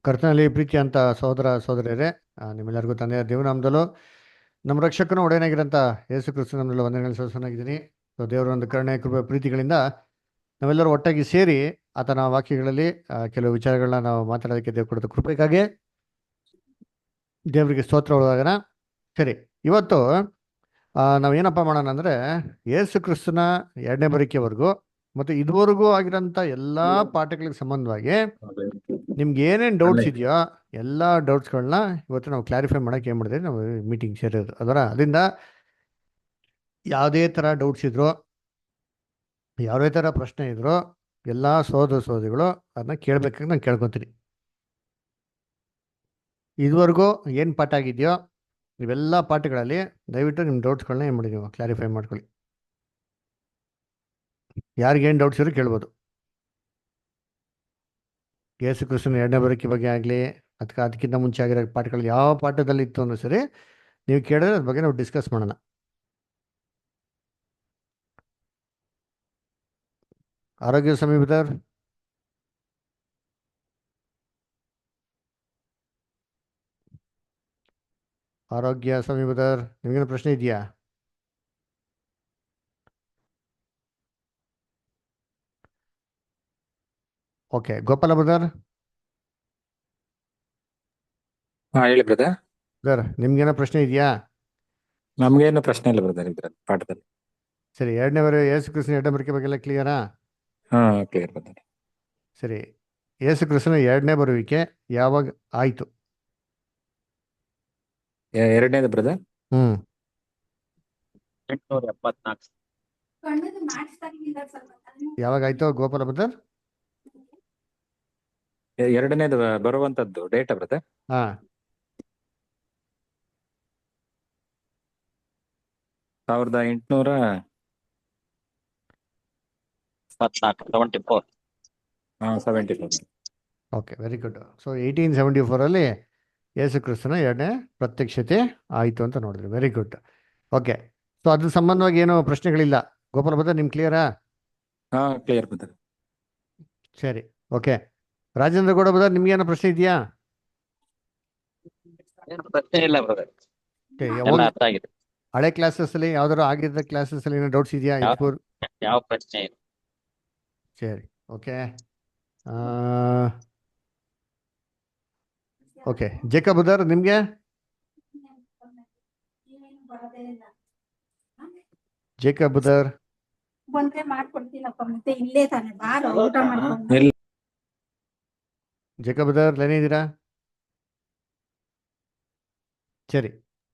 ಕರ್ತನಲ್ಲಿ ಪ್ರೀತಿ ಅಂತ ಸಹೋದರ ಸಹೋದರಿಯರೇ, ನಿಮ್ಮೆಲ್ಲರಿಗೂ ತಂದೆಯ ದೇವನಾಮದಲ್ಲೂ ನಮ್ಮ ರಕ್ಷಕನ ಒಡೆಯನಾಗಿರಂತ ಯೇಸು ಕ್ರಿಸ್ತು ನಮ್ಮಲ್ಲಿ ವಂದನೆಗಳು ಸಲ್ಲಿಸಿದ್ದೀನಿ. ಸೊ ದೇವರ ಒಂದು ಕರುಣೆ ಕೃಪೆ ಪ್ರೀತಿಗಳಿಂದ ನಾವೆಲ್ಲರೂ ಒಟ್ಟಾಗಿ ಸೇರಿ ಆತನ ವಾಕ್ಯಗಳಲ್ಲಿ ಕೆಲವು ವಿಚಾರಗಳನ್ನ ನಾವು ಮಾತಾಡೋದಕ್ಕೆ ದೇವ್ರು ಕೊಡುತ್ತೆ ಕೃಪೆಗಾಗಿ ದೇವರಿಗೆ ಸ್ತೋತ್ರ ಒಳಗಾಗನ. ಸರಿ, ಇವತ್ತು ನಾವೇನಪ್ಪ ಮಾಡೋಣ ಅಂದರೆ ಯೇಸು ಕ್ರಿಸ್ತನ ಎರಡನೇ ಬರಿಕೆವರೆಗೂ ಮತ್ತು ಇದುವರೆಗೂ ಆಗಿರೋಂಥ ಎಲ್ಲ ಪಾಠಗಳಿಗೆ ಸಂಬಂಧವಾಗಿ ನಿಮ್ಗೆ ಏನೇನು ಡೌಟ್ಸ್ ಇದೆಯೋ ಎಲ್ಲ ಡೌಟ್ಸ್ಗಳನ್ನ ಇವತ್ತು ನಾವು ಕ್ಲಾರಿಫೈ ಮಾಡೋಕೆ ಏನು ಮಾಡಿದ್ವಿ, ನಾವು ಮೀಟಿಂಗ್ ಸೇರಿರೋದು ಅದರಿಂದ ಯಾವುದೇ ಥರ ಡೌಟ್ಸ್ ಇದ್ರು, ಯಾವುದೇ ಥರ ಪ್ರಶ್ನೆ ಇದ್ರು, ಎಲ್ಲ ಸೋದರಿಗಳು ಅದನ್ನ ಕೇಳಬೇಕಾಗಿ ನಾನು ಕೇಳ್ಕೊತೀನಿ. ಇದುವರೆಗೂ ಏನು ಪಾಠ ಆಗಿದೆಯೋ ಇವೆಲ್ಲ ಪಾಠಗಳಲ್ಲಿ ದಯವಿಟ್ಟು ನಿಮ್ಮ ಡೌಟ್ಸ್ಗಳನ್ನ ಏನು ಮಾಡಿ ನೀವು ಕ್ಲಾರಿಫೈ ಮಾಡ್ಕೊಳ್ಳಿ. ಯಾರಿಗೇನು ಡೌಟ್ಸ್ ಇರೋ ಕೇಳ್ಬೋದು. ಯೇಸು ಕ್ರಿಸ್ತನ ಎರಡನೇ ಬರೋಕೆ ಬಗ್ಗೆ ಆಗಲಿ ಅಥವಾ ಅದಕ್ಕಿಂತ ಮುಂಚೆ ಆಗಿರೋ ಪಾಠಗಳು ಯಾವ ಪಾಠದಲ್ಲಿ ಇತ್ತು ಅನ್ನೋ ಸರಿ ನೀವು ಕೇಳಿದ್ರೆ ಅದ್ರ ಬಗ್ಗೆ ನಾವು ಡಿಸ್ಕಸ್ ಮಾಡೋಣ. ಆರೋಗ್ಯ ಸಮೀಪದರ್, ಆರೋಗ್ಯ ಸಮೀಪದರ್, ನಿಮಗೇನು ಪ್ರಶ್ನೆ ಇದೆಯಾ? Okay, Gopala brother. ಹೇಳಿ ಬ್ರದರ್. ಸರ್, ನಿಮ್ಗೇನೋ ಪ್ರಶ್ನೆ ಇದೆಯಾ? ನಮ್ಗೇನು ಪ್ರಶ್ನೆ ಇಲ್ಲ ಬ್ರದರ್ ಇದ್ರಲ್ಲಿ ಪಾಠದಲ್ಲಿ. ಸರಿ, ಯೇಸು ಕ್ರಿಸ್ತನ ಎರಡನೇ ಬರುವಿಕೆ ಬಗ್ಗೆ ಎಲ್ಲ ಕ್ಲಿಯರಾ? Clear brother. ಸರಿ, ಯೇಸು ಕ್ರಿಸ್ತನ ಎರಡನೇ ಬರುವಿಕೆ ಯಾವಾಗ ಆಯ್ತು? ಎರಡನೇದು ಬ್ರದರ್ 874. ಯಾವಾಗ ಆಯ್ತು ಗೋಪಾಲ ಬ್ರದರ್? ಎರಡನೇದು ಬರುವಂತದ್ದು data brother. 1874. Okay, very good. So 1874 Yesu ಕ್ರಿಸ್ತನ ಎರಡನೇ ಪ್ರತ್ಯಕ್ಷತೆ ಆಯಿತು ಅಂತ ನೋಡಿದ್ರಿ. Very good. ಓಕೆ, ಸೊ ಅದ್ರ ಸಂಬಂಧವಾಗಿ ಏನೋ ಪ್ರಶ್ನೆಗಳಿಲ್ಲ ಗೋಪಾಲ ಬ್ರದರ್, ನಿಮ್ಗೆ ಕ್ಲಿಯರಾ? Clear brother. ಸರಿ, ಓಕೆ. ರಾಜೇಂದ್ರ ಗೌಡ ಬ್ರದರ್, ನಿಮ್ಗೆ ಏನೋ ಪ್ರಶ್ನೆ ಇದೆಯಾ? ಪ್ರಶ್ನೆ ಇಲ್ಲ ಬ್ರದರ್, ಅರ್ಥ ಆಗಿದೆ. ಹಳೆ ಕ್ಲಾಸಸ್ ಅಲ್ಲಿ ಯಾವ್ದಾರು ಆಗಿದ್ದ ಕ್ಲಾಸಸ್ ಅಲ್ಲಿ ಏನೋ ಡೌಟ್ಸ್ ಇದೆಯಾ? ಯಾವ ಪ್ರಶ್ನೆ ಇಲ್ಲ. ಸರಿ, ಓಕೆ. ಓಕೆ, ಜೇಕಬ್ ಬ್ರದರ್, ನಿಮ್ಗೆ? Jacob brother, Jacob brother line ಇದ್ದೀರಾ? ಸರಿ,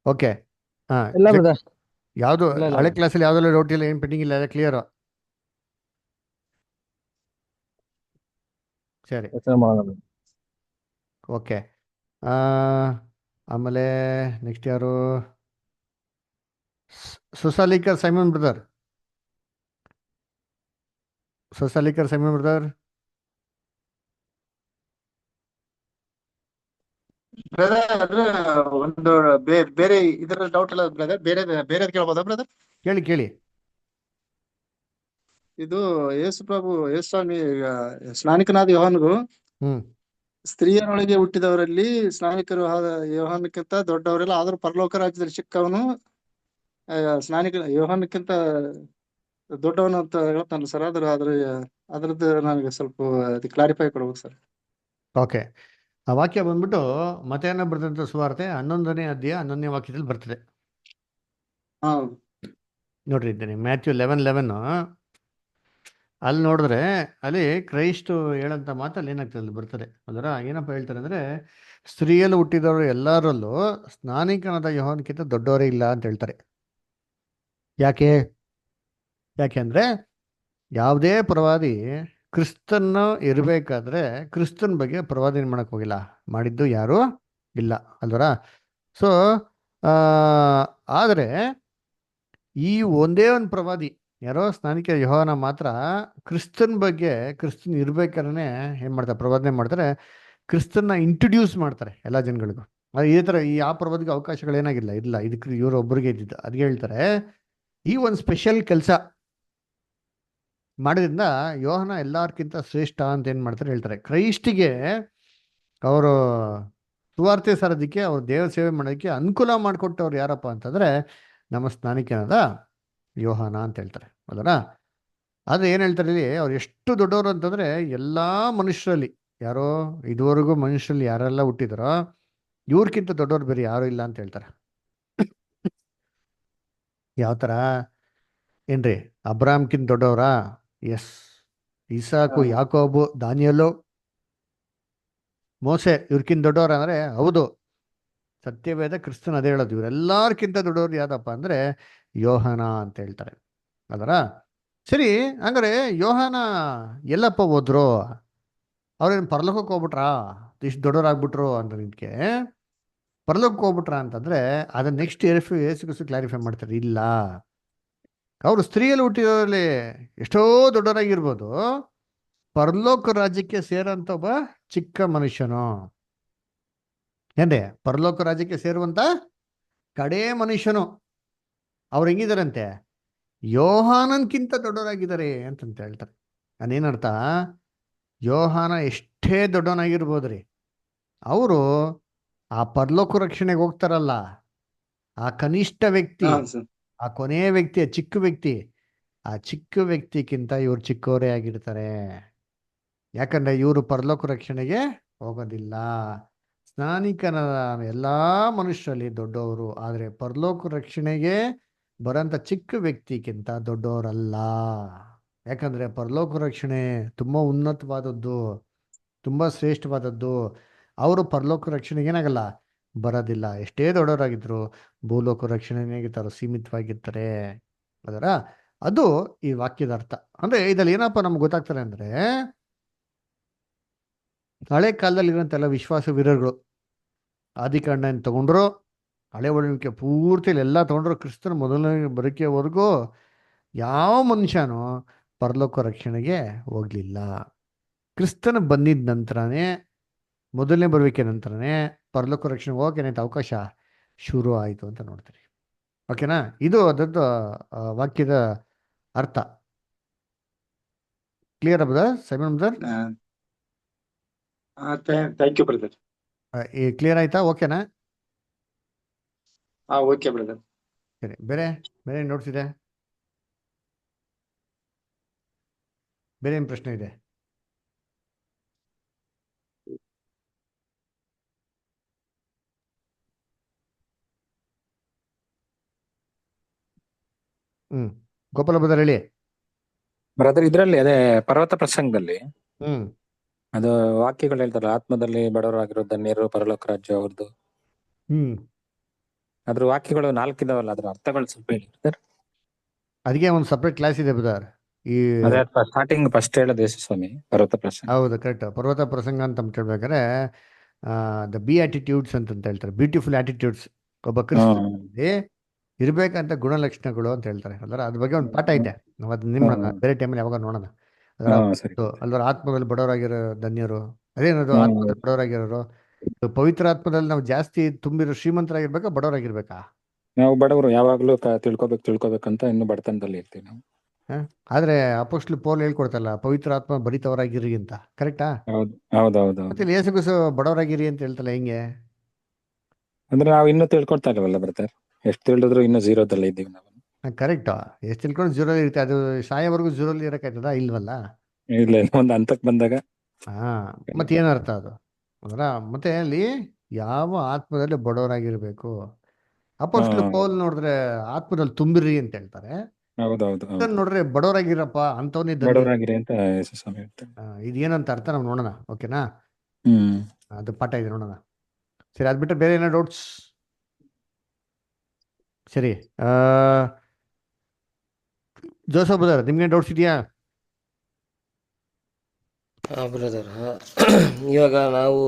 ಓಕೆ. ಯಾವ್ದು ಹಳೆ ಕ್ಲಾಸಲ್ಲಿ ಯಾವ್ದೆಲ್ಲ ಡೌಟ್ ಇಲ್ಲ, ಏನು ಪೆಂಡಿಂಗ್ ಇಲ್ಲ, ಎಲ್ಲ ಕ್ಲಿಯರ್? ಸರಿ, ಓಕೆ. ಆಮೇಲೆ ನೆಕ್ಸ್ಟ್ ಯಾರು? Susalikar Simon brother. Susalikar Simon brother. Brother, ಒಂದು ಬೇರೆ ಇದರ ಡೌಟ್ ಇಲ್ಲ ಬ್ರದರ್, ಬೇರೆ ಕೇಳ್ಬೋದಾ ಬ್ರದರ್? ಕೇಳಿ. ಇದು ಯೇಸು ಸ್ವಾಮಿ ಸ್ನಾನಿಕನಾದ ಯೋಹಾನನು ಸ್ತ್ರೀಯರೊಳಗೆ ಹುಟ್ಟಿದವರಲ್ಲಿ ಸ್ನಾನಿಕರು ಯೋಹಾನಕ್ಕಿಂತ ದೊಡ್ಡವರೆಲ್ಲ, ಆದ್ರೂ ಪರಲೋಕ ರಾಜ್ಯದಲ್ಲಿ ಸಿಕ್ಕವನು ಯೋಹಾನಕ್ಕಿಂತ ದೊಡ್ಡವನು ಅಂತ ಹೇಳ್ತಾನಲ್ಲ ಸರ್. ಅದ್ರದ್ದು ನನಗೆ ಸ್ವಲ್ಪ ಕ್ಲಾರಿಫೈ ಕೊಡ್ಬೇಕು ಸರ್. ಓಕೆ, ಆ ವಾಕ್ಯ ಬಂದ್ಬಿಟ್ಟು ಮತ್ತೇನ ಬರ್ತಂತ ಸುವಾರ್ತೆ 11ನೇ ಅಧ್ಯಾಯ 11ನೇ ವಾಕ್ಯದಲ್ಲಿ ಬರ್ತದೆ. ನೋಡ್ರಿ, ಇದ್ದೇನೆ ಮ್ಯಾಥ್ಯೂ 11:11. ಅಲ್ಲಿ ನೋಡಿದ್ರೆ ಅಲ್ಲಿ ಕ್ರೈಸ್ತು ಹೇಳಂತ ಮಾತು ಅಲ್ಲಿ ಏನಾಗ್ತದೆ ಅಲ್ಲಿ ಬರ್ತದೆ. ಅದರ ಏನಪ್ಪ ಹೇಳ್ತಾರೆ ಅಂದ್ರೆ, ಸ್ತ್ರೀಯಲ್ಲಿ ಹುಟ್ಟಿದವರು ಎಲ್ಲರಲ್ಲೂ ಸ್ನಾನಿಕನಾದ ಯೋಹಾನಕ್ಕಿಂತ ದೊಡ್ಡವರೇ ಇಲ್ಲ ಅಂತ ಹೇಳ್ತಾರೆ. ಯಾಕೆಂದ್ರೆ ಯಾವುದೇ ಪ್ರವಾದಿ ಕ್ರಿಸ್ತನ್ನ ಇರಬೇಕಾದ್ರೆ ಕ್ರಿಸ್ತನ್ ಬಗ್ಗೆ ಪ್ರವಾದನೆ ಮಾಡಕ್ ಹೋಗಿಲ್ಲ, ಮಾಡಿದ್ದು ಯಾರು ಇಲ್ಲ ಅಲ್ವರ. ಸೊ ಆದರೆ ಈ ಒಂದೇ ಒಂದು ಪ್ರವಾದಿ ಯಾರೋ ಸ್ನಾನಿಕ ಯೋಹಾನ ಮಾತ್ರ ಕ್ರಿಸ್ತನ್ ಬಗ್ಗೆ, ಕ್ರಿಸ್ತನ್ ಇರ್ಬೇಕಾದ್ರೆ ಏನ್ ಮಾಡ್ತಾರೆ, ಪ್ರವಾದನೆ ಮಾಡ್ತಾರೆ, ಕ್ರಿಸ್ತನ್ನ ಇಂಟ್ರೊಡ್ಯೂಸ್ ಮಾಡ್ತಾರೆ ಎಲ್ಲ ಜನಗಳಿಗೂ. ಇದೇ ಥರ ಈ ಆ ಪ್ರವಾದಿಗೆ ಅವಕಾಶಗಳೇನಾಗಿಲ್ಲ, ಇಲ್ಲ, ಇದಕ್ಕೆ ಇವರೊಬ್ಬರಿಗೆ ಇದ್ದಿದ್ದು. ಅದಕ್ಕೆ ಹೇಳ್ತಾರೆ ಈ ಒಂದು ಸ್ಪೆಷಲ್ ಕೆಲಸ ಮಾಡೋದ್ರಿಂದ ಯೋಹನ ಎಲ್ಲಾರ್ಕಿಂತ ಶ್ರೇಷ್ಠ ಅಂತ ಏನು ಮಾಡ್ತಾರೆ ಹೇಳ್ತಾರೆ. ಕ್ರೈಸ್ಟಿಗೆ ಅವರು ಸುವಾರ್ತೆ ಸಾರೋದಕ್ಕೆ ಅವ್ರು ದೇವ್ರ ಸೇವೆ ಮಾಡೋದಕ್ಕೆ ಅನುಕೂಲ ಮಾಡಿಕೊಟ್ಟವ್ರು ಯಾರಪ್ಪ ಅಂತಂದ್ರೆ ನಮ್ಮ ಸ್ನಾನಿಕನಾದ ಯೋಹಾನ ಅಂತ ಹೇಳ್ತಾರೆ ಅದರ. ಆದ್ರೆ ಏನ್ ಹೇಳ್ತಾರೆ ಇಲ್ಲಿ, ಅವ್ರು ಎಷ್ಟು ದೊಡ್ಡವರು ಅಂತಂದ್ರೆ ಎಲ್ಲಾ ಮನುಷ್ಯರಲ್ಲಿ, ಯಾರೋ ಇದುವರೆಗೂ ಮನುಷ್ಯರಲ್ಲಿ ಯಾರೆಲ್ಲ ಹುಟ್ಟಿದಾರೋ ಇವ್ರಕ್ಕಿಂತ ದೊಡ್ಡವ್ರು ಬೇರೆ ಯಾರು ಇಲ್ಲ ಅಂತ ಹೇಳ್ತಾರೆ. ಯಾವ ತರ ಏನ್ರಿ, ಅಬ್ರಾಮ್ಕಿಂತ ದೊಡ್ಡವರಾ? ಎಸ್. ಇಸಾಕು, ಯಾಕೋಬು, ದಾನಿಯಲು, ಮೋಸೆ ಇವ್ರಕ್ಕಿಂತ ದೊಡ್ಡವ್ರ ಅಂದ್ರೆ ಹೌದು. ಸತ್ಯವೇದ ಕ್ರಿಸ್ತನ್ ಅದೇ ಹೇಳೋದು, ಇವರೆಲ್ಲರ್ಕಿಂತ ದೊಡ್ಡವ್ರು ಯಾವ್ದಪ್ಪ ಅಂದ್ರೆ ಯೋಹಾನ ಅಂತ ಹೇಳ್ತಾರೆ ಅದರ. ಸರಿ, ಹಂಗಾರೆ ಯೋಹಾನ ಎಲ್ಲಪ್ಪ ಹೋದ್ರು? ಅವ್ರೇನು ಪರಲೋಕಕ್ಕೆ ಹೋಗ್ಬಿಟ್ರಾ? ಇಷ್ಟು ದೊಡ್ಡವರಾಗ್ಬಿಟ್ರು ಅಂತ ನಿಮ್ಗೆ ಪರಲೋಕಕ್ಕೆ ಹೋಗ್ಬಿಟ್ರ ಅಂತಂದ್ರೆ ಅದನ್ನ ನೆಕ್ಸ್ಟ್ ಏಸು ಕ್ಲಾರಿಫೈ ಮಾಡ್ತಾರೆ. ಇಲ್ಲ, ಅವರು ಸ್ತ್ರೀಯಲ್ಲಿ ಹುಟ್ಟಿರೋರಲ್ಲಿ ಎಷ್ಟೋ ದೊಡ್ಡವರಾಗಿರ್ಬೋದು, ಪರಲೋಕ ರಾಜ್ಯಕ್ಕೆ ಸೇರೋಂಥ ಒಬ್ಬ ಚಿಕ್ಕ ಮನುಷ್ಯನು ಏನ್ರಿ, ಪರಲೋಕ ರಾಜ್ಯಕ್ಕೆ ಸೇರುವಂತ ಕಡೇ ಮನುಷ್ಯನು. ಅವ್ರು ಹೆಂಗಿದಾರಂತೆ, ಯೋಹಾನನ್ಕಿಂತ ದೊಡ್ಡವರಾಗಿದ್ದಾರೆ ಅಂತಂತ ಹೇಳ್ತಾರೆ. ಅದೇನರ್ಥ, ಯೋಹಾನ ಎಷ್ಟೇ ದೊಡ್ಡವನಾಗಿರ್ಬೋದ್ರಿ, ಅವರು ಆ ಪರಲೋಕ ರಕ್ಷಣೆಗೆ ಹೋಗ್ತಾರಲ್ಲ, ಆ ಕನಿಷ್ಠ ವ್ಯಕ್ತಿ, ಆ ಕೊನೆಯ ವ್ಯಕ್ತಿ, ಆ ಚಿಕ್ಕ ವ್ಯಕ್ತಿ, ಆ ಚಿಕ್ಕ ವ್ಯಕ್ತಿಗಿಂತ ಇವ್ರು ಚಿಕ್ಕವರೇ ಆಗಿರ್ತಾರೆ. ಯಾಕಂದ್ರೆ ಇವರು ಪರಲೋಕ ರಕ್ಷಣೆಗೆ ಹೋಗೋದಿಲ್ಲ. ಸ್ನಾನಿಕನ ಎಲ್ಲಾ ಮನುಷ್ಯರಲ್ಲಿ ದೊಡ್ಡವರು, ಆದ್ರೆ ಪರಲೋಕ ರಕ್ಷಣೆಗೆ ಬರೋಂಥ ಚಿಕ್ಕ ವ್ಯಕ್ತಿಗಿಂತ ದೊಡ್ಡವರಲ್ಲ. ಯಾಕಂದ್ರೆ ಪರಲೋಕ ರಕ್ಷಣೆ ತುಂಬಾ ಉನ್ನತವಾದದ್ದು, ತುಂಬಾ ಶ್ರೇಷ್ಠವಾದದ್ದು. ಅವರು ಪರಲೋಕ ರಕ್ಷಣೆಗೆ ಏನಾಗಲ್ಲ, ಬರೋದಿಲ್ಲ. ಎಷ್ಟೇ ದೊಡ್ಡವರಾಗಿದ್ರು ಭೂಲೋಕ ರಕ್ಷಣೆಗೆ ತಾವು ಸೀಮಿತವಾಗಿರ್ತಾರೆ ಅದರ. ಅದು ಈ ವಾಕ್ಯದ ಅರ್ಥ. ಅಂದ್ರೆ ಇದ್ರಲ್ಲಿ ಏನಪ್ಪ ನಮ್ಗೆ ಗೊತ್ತಾಗ್ತಾರೆ ಅಂದ್ರೆ, ಹಳೆ ಕಾಲದಲ್ಲಿ ಇರೋಂತೆಲ್ಲ ವಿಶ್ವಾಸ ವೀರರುಗಳು ಆದಿಕಾಂಡ ತಗೊಂಡ್ರು, ಹಳೆ ಒಡಂಬಡಿಕೆ ಪೂರ್ತಿ ಎಲ್ಲ ತಗೊಂಡ್ರು, ಕ್ರಿಸ್ತನ ಮೊದಲನೇ ಬರಿಕೆವರೆಗೂ ಯಾವ ಮನುಷ್ಯನೂ ಪರಲೋಕ ರಕ್ಷಣೆಗೆ ಹೋಗ್ಲಿಲ್ಲ. ಕ್ರಿಸ್ತನ ಬಂದಿದ ನಂತರನೇ, ಮೊದಲನೇ ಬರುವಿಕೆ ನಂತರನೇ ಪರಲೋಕ ರಕ್ಷಣೆಗೆ ಹೋಗಕ್ಕೆ ಏನಾಯ್ತು, ಅವಕಾಶ ಶುರು ಆಯಿತು ಅಂತ ನೋಡ್ತೀರಿ. ಓಕೆನಾ? ಇದು ಅದರದ್ದು ವಾಕ್ಯದ ಅರ್ಥ. Clear brother? Simon brother, thank you brother. Clear ಆಯ್ತಾ? ಓಕೆನಾ? Okay brother. ಸರಿ, ಬೇರೆ ಬೇರೆ ನೋಟ್ಸ್ ಇದೆ? ಬೇರೆ ಏನು ಪ್ರಶ್ನೆ ಇದೆ? ಗೋಪಾಲ ಬ್ರದರ್ ಹೇಳಿ. ಬ್ರದರ್, ಇದ್ರಲ್ಲಿ ಅದೇ ಪರ್ವತ ಪ್ರಸಂಗದಲ್ಲಿ ಹ್ಮ್ ಅದು ವಾಕ್ಯಗಳು ಹೇಳ್ತಾರಲ್ಲ, ಆತ್ಮದಲ್ಲಿ ಬಡವರಾಗಿರೋ ಧನ್ಯರು ಪರಲೋಕ ರಾಜ್ಯ ಅವ್ರದ್ದು. ಹ್ಮ್ ಅದ್ರ ವಾಕ್ಯಗಳು 4 ಇದಾವಲ್ಲ, ಅದ್ರ ಅರ್ಥಗಳು ಸ್ವಲ್ಪ ಹೇಳಿ ಸರ್. ಅದಕ್ಕೆ ಒಂದು ಸಪ್ರೇಟ್ ಕ್ಲಾಸ್ ಇದೆ ಬ್ರದರ್. ಈ ಅದೇ ಸ್ಟಾರ್ಟಿಂಗ್ ಫಸ್ಟ್ ಹೇಳೋದು ಯೇಸು ಸ್ವಾಮಿ ಪರ್ವತ ಪ್ರಸಂಗ. ಹೌದು, ಕರೆಕ್ಟ್. ಪರ್ವತ ಪ್ರಸಂಗ ಅಂತ ಹೇಳ್ಬೇಕಾದ್ರೆ ದ ಬಿ ಆಟಿಟ್ಯೂಡ್ಸ್ ಅಂತ ಹೇಳ್ತಾರೆ, ಬ್ಯೂಟಿಫುಲ್ ಆಟಿಟ್ಯೂಡ್ಸ್. ಒಬ್ಬ ಕ್ರಿಸ್ತನಲ್ಲಿ ಇರ್ಬೇಕಂತ ಗುಣಲಕ್ಷಣಗಳು ಅಂತ ಹೇಳ್ತಾರೆ ಅಲ್ವರ. ಅದ್ರ ಬಗ್ಗೆ ಒಂದು ಪಾಠ ಇದೆ, ನಾವು ಅದನ್ನ ನಿಮ್ಮ ಬೇರೆ ಟೈಮಲ್ಲಿ ಯಾವಾಗ ನೋಡೋಣ. ಅದರ ಅಲ್ವರ ಆತ್ಮದಲ್ಲಿ ಬಡವರಾಗಿರೋ ಧನ್ಯರು, ಅದೇನದು ಆತ್ಮದಲ್ಲಿ ಬಡವರಾಗಿರೋರು. ಪವಿತ್ರ ಆತ್ಮದಲ್ಲಿ ನಾವು ಜಾಸ್ತಿ ತುಂಬಿರೋ ಶ್ರೀಮಂತರಾಗಿರ್ಬೇಕಾ ಬಡವರಾಗಿರ್ಬೇಕಾ? ನಾವು ಬಡವರು ಯಾವಾಗ್ಲೂ ತಿಳ್ಕೊಬೇಕಂತ ಇನ್ನು ಬಡತನದಲ್ಲಿ ಇರ್ತೀವಿ ನಾವು. ಆದ್ರೆ ಅಪೊಸ್ತಲ ಪೌಲ್ ಹೇಳ್ಕೊಡ್ತಲ್ಲ, ಪವಿತ್ರ ಆತ್ಮ ಭರಿತವರಾಗಿರಿ ಅಂತ. ಕರೆಕ್ಟಾ? ಹೌದೌದು. ಮತ್ತೆ ಯೇಸು ಕ್ರಿಸ್ತ ಬಡವರಾಗಿರಿ ಅಂತ ಹೇಳ್ತಲ್ಲ, ಹೆಂಗೆ? ಅಂದ್ರೆ ನಾವು ಇನ್ನೂ ತಿಳ್ಕೊಳ್ತಾ ಇಲ್ವಲ್ಲ ಬ್ರದರ್, ಎಷ್ಟು ತಿಳಿದ್ರು ಇನ್ನೂ ಜೀರೋದಲ್ಲೇ ಇದ್ದೀವಿ ನಾವು. ಕರೆಕ್ಟ್. ಎಷ್ಟು ತಿಳ್ಕೊಂಡು ಜೀರೋಲಿ ಇರುತ್ತೆ, ಅದು ಸಾಯೋವರೆಗೂ ಜೀರೋಲಿ ಇರಕ್ಕಾಯ್ತದ? ಇಲ್ವಲ್ಲ. ಇಲ್ಲ, ಒಂದು ಹಂತಕ್ಕೆ ಬಂದಾಗ. ಮತ್ತೆ ಏನರ್ಥ ಅದು ಅಂದ್ರ? ಮತ್ತೆ ಅಲ್ಲಿ ಯಾವ ಆತ್ಮದಲ್ಲಿ ಬಡವರಾಗಿರ್ಬೇಕು? ಅಪೊಸ್ತಲ ಪೌಲ್ ನೋಡಿದ್ರೆ ಆತ್ಮದಲ್ಲಿ ತುಂಬಿರಿ ಅಂತ ಹೇಳ್ತಾರೆ. ಹೌದೌದು. ನೋಡ್ರೆ ಬಡವರಾಗಿರಪ್ಪ ಅಂತವನೇ ಬಡವರಾಗಿರಿ ಅಂತ ಯೇಸು ಸ್ವಾಮಿ ಹೇಳ್ತಾರೆ. ಇದೇನಂತ ಅರ್ಥ ನಾವು ನೋಡೋಣ. ಓಕೆನಾ? ಅದು ಪಾಠ ಇದೆ, ನೋಡೋಣ. ಸರಿ, ಅದ್ ಬಿಟ್ಟರೆ ಬೇರೆ ಏನೋ ಡೌಟ್ಸ್? ಸರಿ, ಜೋಸಫ್ ಬ್ರದರ್, ನಿಮ್ಗೆ ಡೌಟ್ಸ್ ಇದೆಯಾ? ಬ್ರದರ್, ಇವಾಗ ನಾವು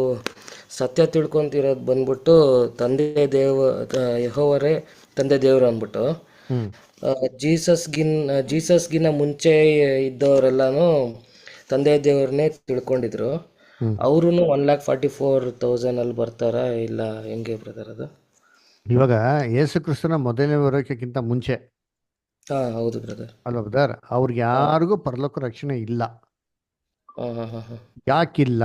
ಸತ್ಯ ತಿಳ್ಕೊಂತಿರೋದು ಬಂದ್ಬಿಟ್ಟು ಯೆಹೋವರೇ ತಂದೆ ದೇವರು ಅಂದ್ಬಿಟ್ಟು, ಜೀಸಸ್ಗಿನ್ನ ಮುಂಚೆ ಇದ್ದವರೆಲ್ಲಾನು ತಂದೆ ದೇವ್ರನ್ನೇ ತಿಳ್ಕೊಂಡಿದ್ರು. ಅವರು 1,44,000 ಅಲ್ಲಿ ಬರ್ತಾರ ಇಲ್ಲ ಹೆಂಗೆ ಬ್ರದರ್ ಅದು? ಇವಾಗ ಯೇಸು ಕ್ರಿಸ್ತನ ಮೊದಲನೇ ಬರೋಕ್ಕಿಂತ ಮುಂಚೆ ಹೌದು ಬ್ರದರ್. ಅಲ್ವಾ ಬ್ರದರ್? ಅವ್ರಿಗೆ ಯಾರಿಗೂ ಪರಲೋಕ ರಕ್ಷಣೆ ಇಲ್ಲ. ಯಾಕಿಲ್ಲ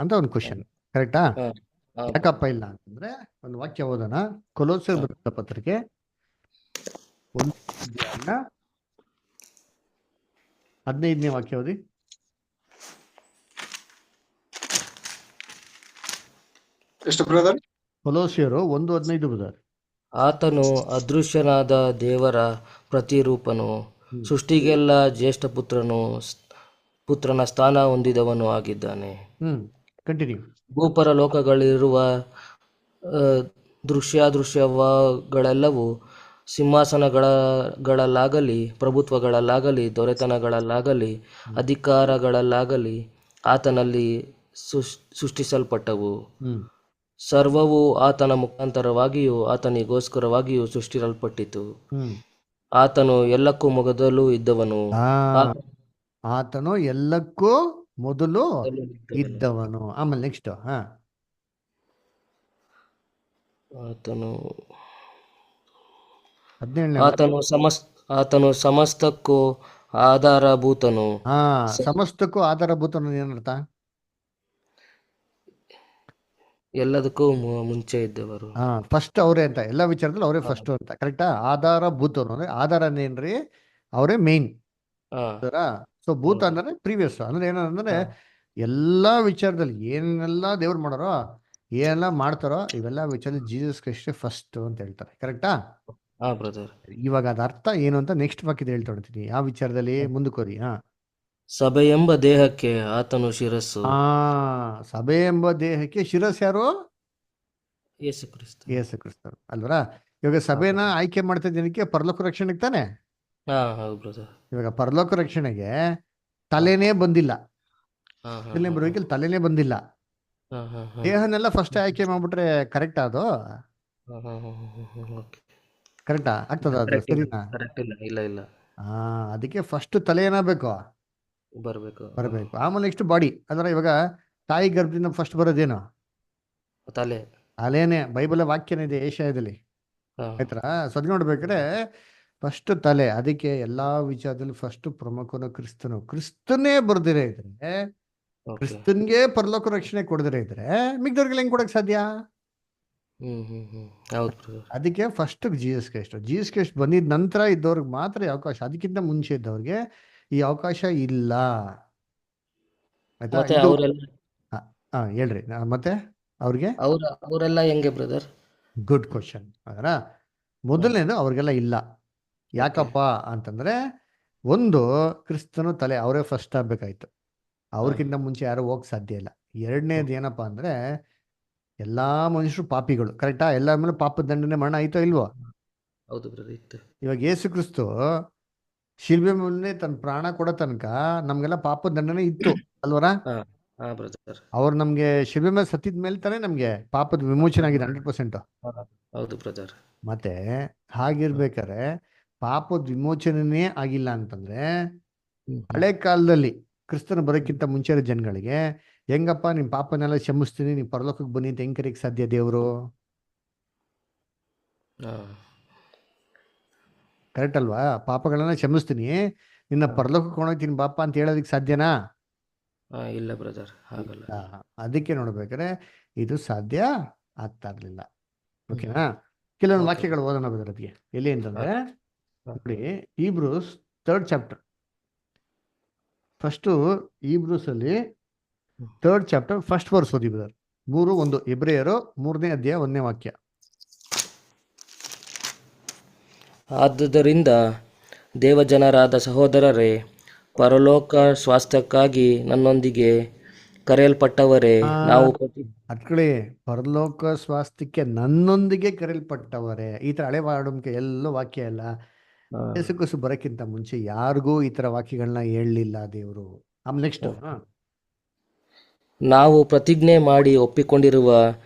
ಅಂತ ಒಂದು ಕ್ವಶನ್. ಕರೆಕ್ಟಾ? ಹಾ ಹಾ ಯಾಕಪ್ಪ ಇಲ್ಲ ಅಂತಂದ್ರೆ ಒಂದು ವಾಕ್ಯ ಓದೋಣ. ಕೊಲೋಸ್ಯರ್ ಹಾ. ಬರೆದ ಪತ್ರಿಕೆ 1 ವಾಕ್ಯ ಓದಿ. ಎಷ್ಟು ಬ್ರದರ್? ಕೊಲೋಸ್ಯರು 1:15 ಬ್ರದರ್. ಆತನು ಅದೃಶ್ಯನಾದ ದೇವರ ಪ್ರತಿರೂಪನು, ಸೃಷ್ಟಿಗೆಲ್ಲ ಜ್ಯೇಷ್ಠ ಪುತ್ರನ ಸ್ಥಾನ ಹೊಂದಿದವನು ಆಗಿದ್ದಾನೆ. ಕಂಟಿನ್ಯೂ. ಭೂಪರ ಲೋಕಗಳಿರುವ ದೃಶ್ಯಾದೃಶ್ಯಗಳೆಲ್ಲವೂ, ಸಿಂಹಾಸನಗಳಲ್ಲಾಗಲಿ, ಪ್ರಭುತ್ವಗಳಲ್ಲಾಗಲಿ, ದೊರೆತನಗಳಲ್ಲಾಗಲಿ, ಅಧಿಕಾರಗಳಲ್ಲಾಗಲಿ ಆತನಲ್ಲಿ ಸೃಷ್ಟಿಸಲ್ಪಟ್ಟವು. ಸರ್ವವು ಆತನ ಮುಖಾಂತರವಾಗಿಯೂ ಆತನಿಗೋಸ್ಕರವಾಗಿಯೂ ಸೃಷ್ಟಿಸಲ್ಪಟ್ಟಿತು. ಆತನು ಎಲ್ಲಕ್ಕೂ ಮೊದಲು ಇದ್ದವನು. ಆತನು ಎಲ್ಲಕ್ಕೂ ಮೊದಲು ಇದ್ದವನು. ಆಮೇಲೆ ನೆಕ್ಸ್ಟ್ ಆತನು 17ನೇ ಆತನು ಸಮಸ್ತಕ್ಕೂ ಆಧಾರಭೂತನು. ಸಮಸ್ತಕ್ಕೂ ಆಧಾರಭೂತನು ಏನರ್ಥ? ಎಲ್ಲದಕ್ಕೂ ಮುಂಚೆ ಇದ್ದವರು. ಫಸ್ಟ್ ಅವರೇ ಅಂತ, ಎಲ್ಲ ವಿಚಾರದಲ್ಲಿ ಅವರೇ ಫಸ್ಟ್ ಅಂತ. ಕರೆಕ್ಟಾ? ಆಧಾರಭೂತನು ಅಂದ್ರೆ ಆಧಾರ ಏನ್ರಿ? ಅವರೇ ಮೇನ್. ಸೊ ಭೂತ ಅಂದ್ರೆ ಪ್ರೀವಿಯಸ್ ಅಂದ್ರೆ ಏನಂದ್ರೆ ಎಲ್ಲಾ ವಿಚಾರದಲ್ಲಿ ಏನೆಲ್ಲ ದೇವ್ರು ಮಾಡಾರೋ, ಏನೆಲ್ಲ ಮಾಡ್ತಾರೋ ಇವೆಲ್ಲ ವಿಚಾರದಲ್ಲಿ ಜೀಸಸ್ ಕ್ರೈಸ್ಟ್ ಫಸ್ಟ್ ಅಂತ ಹೇಳ್ತಾರೆ. ಕರೆಕ್ಟಾ? ಇವಾಗ ಅದ ಅರ್ಥ ಏನು ಅಂತ ನೆಕ್ಸ್ಟ್ ವಾಕ್ಯದ ಹೇಳ್ತೊಡ್ತೀನಿ. ಯಾವ ವಿಚಾರದಲ್ಲಿ ಮುಂದಕ್ಕೋರಿ. ಸಭೆ ಎಂಬ ದೇಹಕ್ಕೆ ಆತನು ಶಿರಸ್ಸು. ಸಭೆ ಎಂಬ ದೇಹಕ್ಕೆ ಶಿರಸ್ ಯಾರು? ಯೇಸು ಕ್ರಿಸ್ತ. ಯೇಸು ಕ್ರಿಸ್ತರು ಅಲ್ವರ? ಇವಾಗ ಸಭೆನ ಆಯ್ಕೆ ಮಾಡ್ತಾ ಇದ್ದಕ್ಕೆ ಪರಲೋಕ ರಕ್ಷಣೆಗೆ ತಾನೆ. ಇವಾಗ ಪರಲೋಕ ರಕ್ಷಣೆಗೆ ತಲೆನೇ ಬಂದಿಲ್ಲ, ಬರೋಕೆ ತಲೆನೇ ಬಂದಿಲ್ಲ. ದೇಹನೆಲ್ಲ ಫಸ್ಟ್ ಆಯ್ಕೆ ಮಾಡ್ಬಿಟ್ರೆ ಕರೆಕ್ಟ್ ಅದು? ಕರೆಕ್ಟಾ ಆಗ್ತದ ಅದು? ಸರಿನಾ? ಇಲ್ಲ. ಅದಕ್ಕೆ ಫಸ್ಟ್ ತಲೆ ಏನಾಗಬೇಕು? ಬರ್ಬೇಕು. ಆಮೇಲೆ ನೆಕ್ಸ್ಟ್ ಬಾಡಿ. ಅಂದ್ರೆ ಇವಾಗ ತಾಯಿ ಗರ್ಭದಿಂದ ಫಸ್ಟ್ ಬರೋದೇನು? ತಲೆನೇ. ಬೈಬಲ್ ವಾಕ್ಯನೇ ಇದೆ ಏಷ್ಯಾದಲ್ಲಿ, ಆಯ್ತಾ? ಸದ್ ನೋಡ್ಬೇಕಾದ್ರೆ ಫಸ್ಟ್ ತಲೆ. ಅದಕ್ಕೆ ಎಲ್ಲಾ ವಿಚಾರದಲ್ಲಿ ಫಸ್ಟ್ ಪ್ರಮುಖನು ಕ್ರಿಸ್ತನು. ಕ್ರಿಸ್ತನೇ ಬರ್ದಿರೇ ಇದ್ರೆ, ಕ್ರಿಸ್ತನ್ಗೆ ಪರಲೋಕ ರಕ್ಷಣೆ ಕೊಡದಿರೇ ಇದ್ರೆ ಮಿಗ್ದವ್ರಿಗೆಲ್ಲ ಹೆಂಗ್ ಕೊಡಕ್ ಸಾಧ್ಯ? ಅದಕ್ಕೆ ಫಸ್ಟ್ ಜೀಸಸ್ ಕ್ರೈಸ್ಟ್ ಬಂದಿದ ನಂತರ ಇದ್ದವ್ರಿಗೆ ಮಾತ್ರ ಈ ಅವಕಾಶ. ಅದಕ್ಕಿಂತ ಮುಂಚೆ ಇದ್ದವ್ರಿಗೆ ಈ ಅವಕಾಶ ಇಲ್ಲ. ಆಯ್ತಾ? ಹೇಳ್ರಿ ಮತ್ತೆ ಅವ್ರಿಗೆ ಅವರೆಲ್ಲ ಹೆಂಗೆ ಬ್ರದರ್? Good question. ಅದರ ಮೊದಲನೇದು ಅವ್ರಿಗೆಲ್ಲ ಇಲ್ಲ. ಯಾಕಪ್ಪ ಅಂತಂದ್ರೆ, ಒಂದು ಕ್ರಿಸ್ತನು ತಲೆ, ಅವರೇ ಫಸ್ಟ್ ಆಗ್ಬೇಕಾಯ್ತು. ಅವ್ರಿಗಿಂತ ಮುಂಚೆ ಯಾರು ಹೋಗಕ್ ಸಾಧ್ಯ ಇಲ್ಲ. ಎರಡನೇದು ಏನಪ್ಪಾ ಅಂದ್ರೆ, ಎಲ್ಲಾ ಮನುಷ್ಯರು ಪಾಪಿಗಳು. ಕರೆಕ್ಟಾ? ಎಲ್ಲ ಮೇಲೆ ಪಾಪದ ದಂಡನೆ ಮರಣ ಆಯ್ತೋ ಇಲ್ವೋ? ಇವಾಗ ಯೇಸು ಕ್ರಿಸ್ತು ಶಿಲ್ಬೆ ಮುಂದೆ ತನ್ನ ಪ್ರಾಣ ಕೊಡೋ ತನಕ ನಮ್ಗೆಲ್ಲ ಪಾಪದ ದಂಡನೆ ಇತ್ತು ಅಲ್ವರ? ಅವ್ರು ನಮ್ಗೆ ಶಿಲ್ಬೆ ಮೇಲೆ ಸತ್ತಿದ ಮೇಲೆ ತಾನೇ ನಮ್ಗೆ ಪಾಪದ ವಿಮೋಚನೆ ಆಗಿದೆ 100%. ಮತ್ತೆ ಹಾಗಿರ್ಬೇಕಾರೆ ಪಾಪದ ವಿಮೋಚನೆ ಆಗಿಲ್ಲ ಅಂತಂದ್ರೆ, ಹಳೆ ಕಾಲದಲ್ಲಿ ಕ್ರಿಸ್ತನ ಬರೋಕ್ಕಿಂತ ಮುಂಚೆ ಜನಗಳಿಗೆ ಹೆಂಗಪ್ಪ ನಿಮ್ ಪಾಪನೆಲ್ಲ ಕ್ಷಮಿಸ್ತೀನಿ, ನೀವು ಪರಲೋಕಕ್ಕೆ ಬನ್ನಿ ಅಂತ ಹೆಂಗ್ ಕರೆಯಕ್ ಸಾಧ್ಯ ದೇವರು? ಕರೆಕ್ಟ್ ಅಲ್ವಾ? ಪಾಪಗಳನ್ನ ಕ್ಷಮಿಸ್ತೀನಿ, ನಿನ್ನ ಪರಲೋಕಕ್ಕೆ ಕೊಂಡೋಗ್ತೀನಿ ಪಾಪ ಅಂತ ಹೇಳೋದಕ್ಕೆ ಸಾಧ್ಯನಾ? ಇಲ್ಲ ಬ್ರದರ್, ಆಗಲ್ಲ. ಅದಕ್ಕೆ ನೋಡ್ಬೇಕಾದ್ರೆ ಇದು ಸಾಧ್ಯ ಆಗ್ತಾ ಇರ್ಲಿಲ್ಲ. ಓಕೆನಾ? ಕೆಲವೊಂದು ವಾಕ್ಯಗಳು ಓದೋಣ ಅದಕ್ಕೆ. ಎಲ್ಲಿ ಅಂತಂದ್ರೆ ನೋಡಿ, Hebrews 3rd chapter. First Hebrews ಅಲ್ಲಿ 3rd ಚಾಪ್ಟರ್ ಫಸ್ಟ್ ವರ್ಸ್ ಓದಿ ಬ್ರದರ್. 3:1 ಇಬ್ರಿಯರು 3ನೇ ಅಧ್ಯಾಯ 1ನೇ ವಾಕ್ಯ. ಆದುದರಿಂದ ದೇವಜನರಾದ ಸಹೋದರರೇ, ಪರಲೋಕ ಸ್ವಾಸ್ಥ್ಯಕ್ಕಾಗಿ ನನ್ನೊಂದಿಗೆ ಕರೆಯಲ್ಪಟ್ಟವರೇ, ನಾವು ಅಟ್ಕಳಿ ಪರಲೋಕ ಸ್ವಾಸ್ಥ್ಯಕ್ಕೆ ನನ್ನೊಂದಿಗೆ ಕರೆಯಲ್ಪಟ್ಟವರೇ. ಈ ತರ ಹಳೆ ವಾಡುಂಕೆ ಎಲ್ಲೋ ವಾಕ್ಯ ಎಲ್ಲ ಯೇಸು ಕ್ರಿಸ್ತ ಬರಕ್ಕಿಂತ ಮುಂಚೆ ಯಾರಿಗೂ ಈ ತರ ವಾಕ್ಯಗಳನ್ನ ಹೇಳಲಿಲ್ಲ ದೇವರು. ಆಮೇಲೆ ನೆಕ್ಸ್ಟ್, ನಾವು ಪ್ರತಿಜ್ಞೆ ಮಾಡಿ ಒಪ್ಪಿಕೊಂಡಿರುವ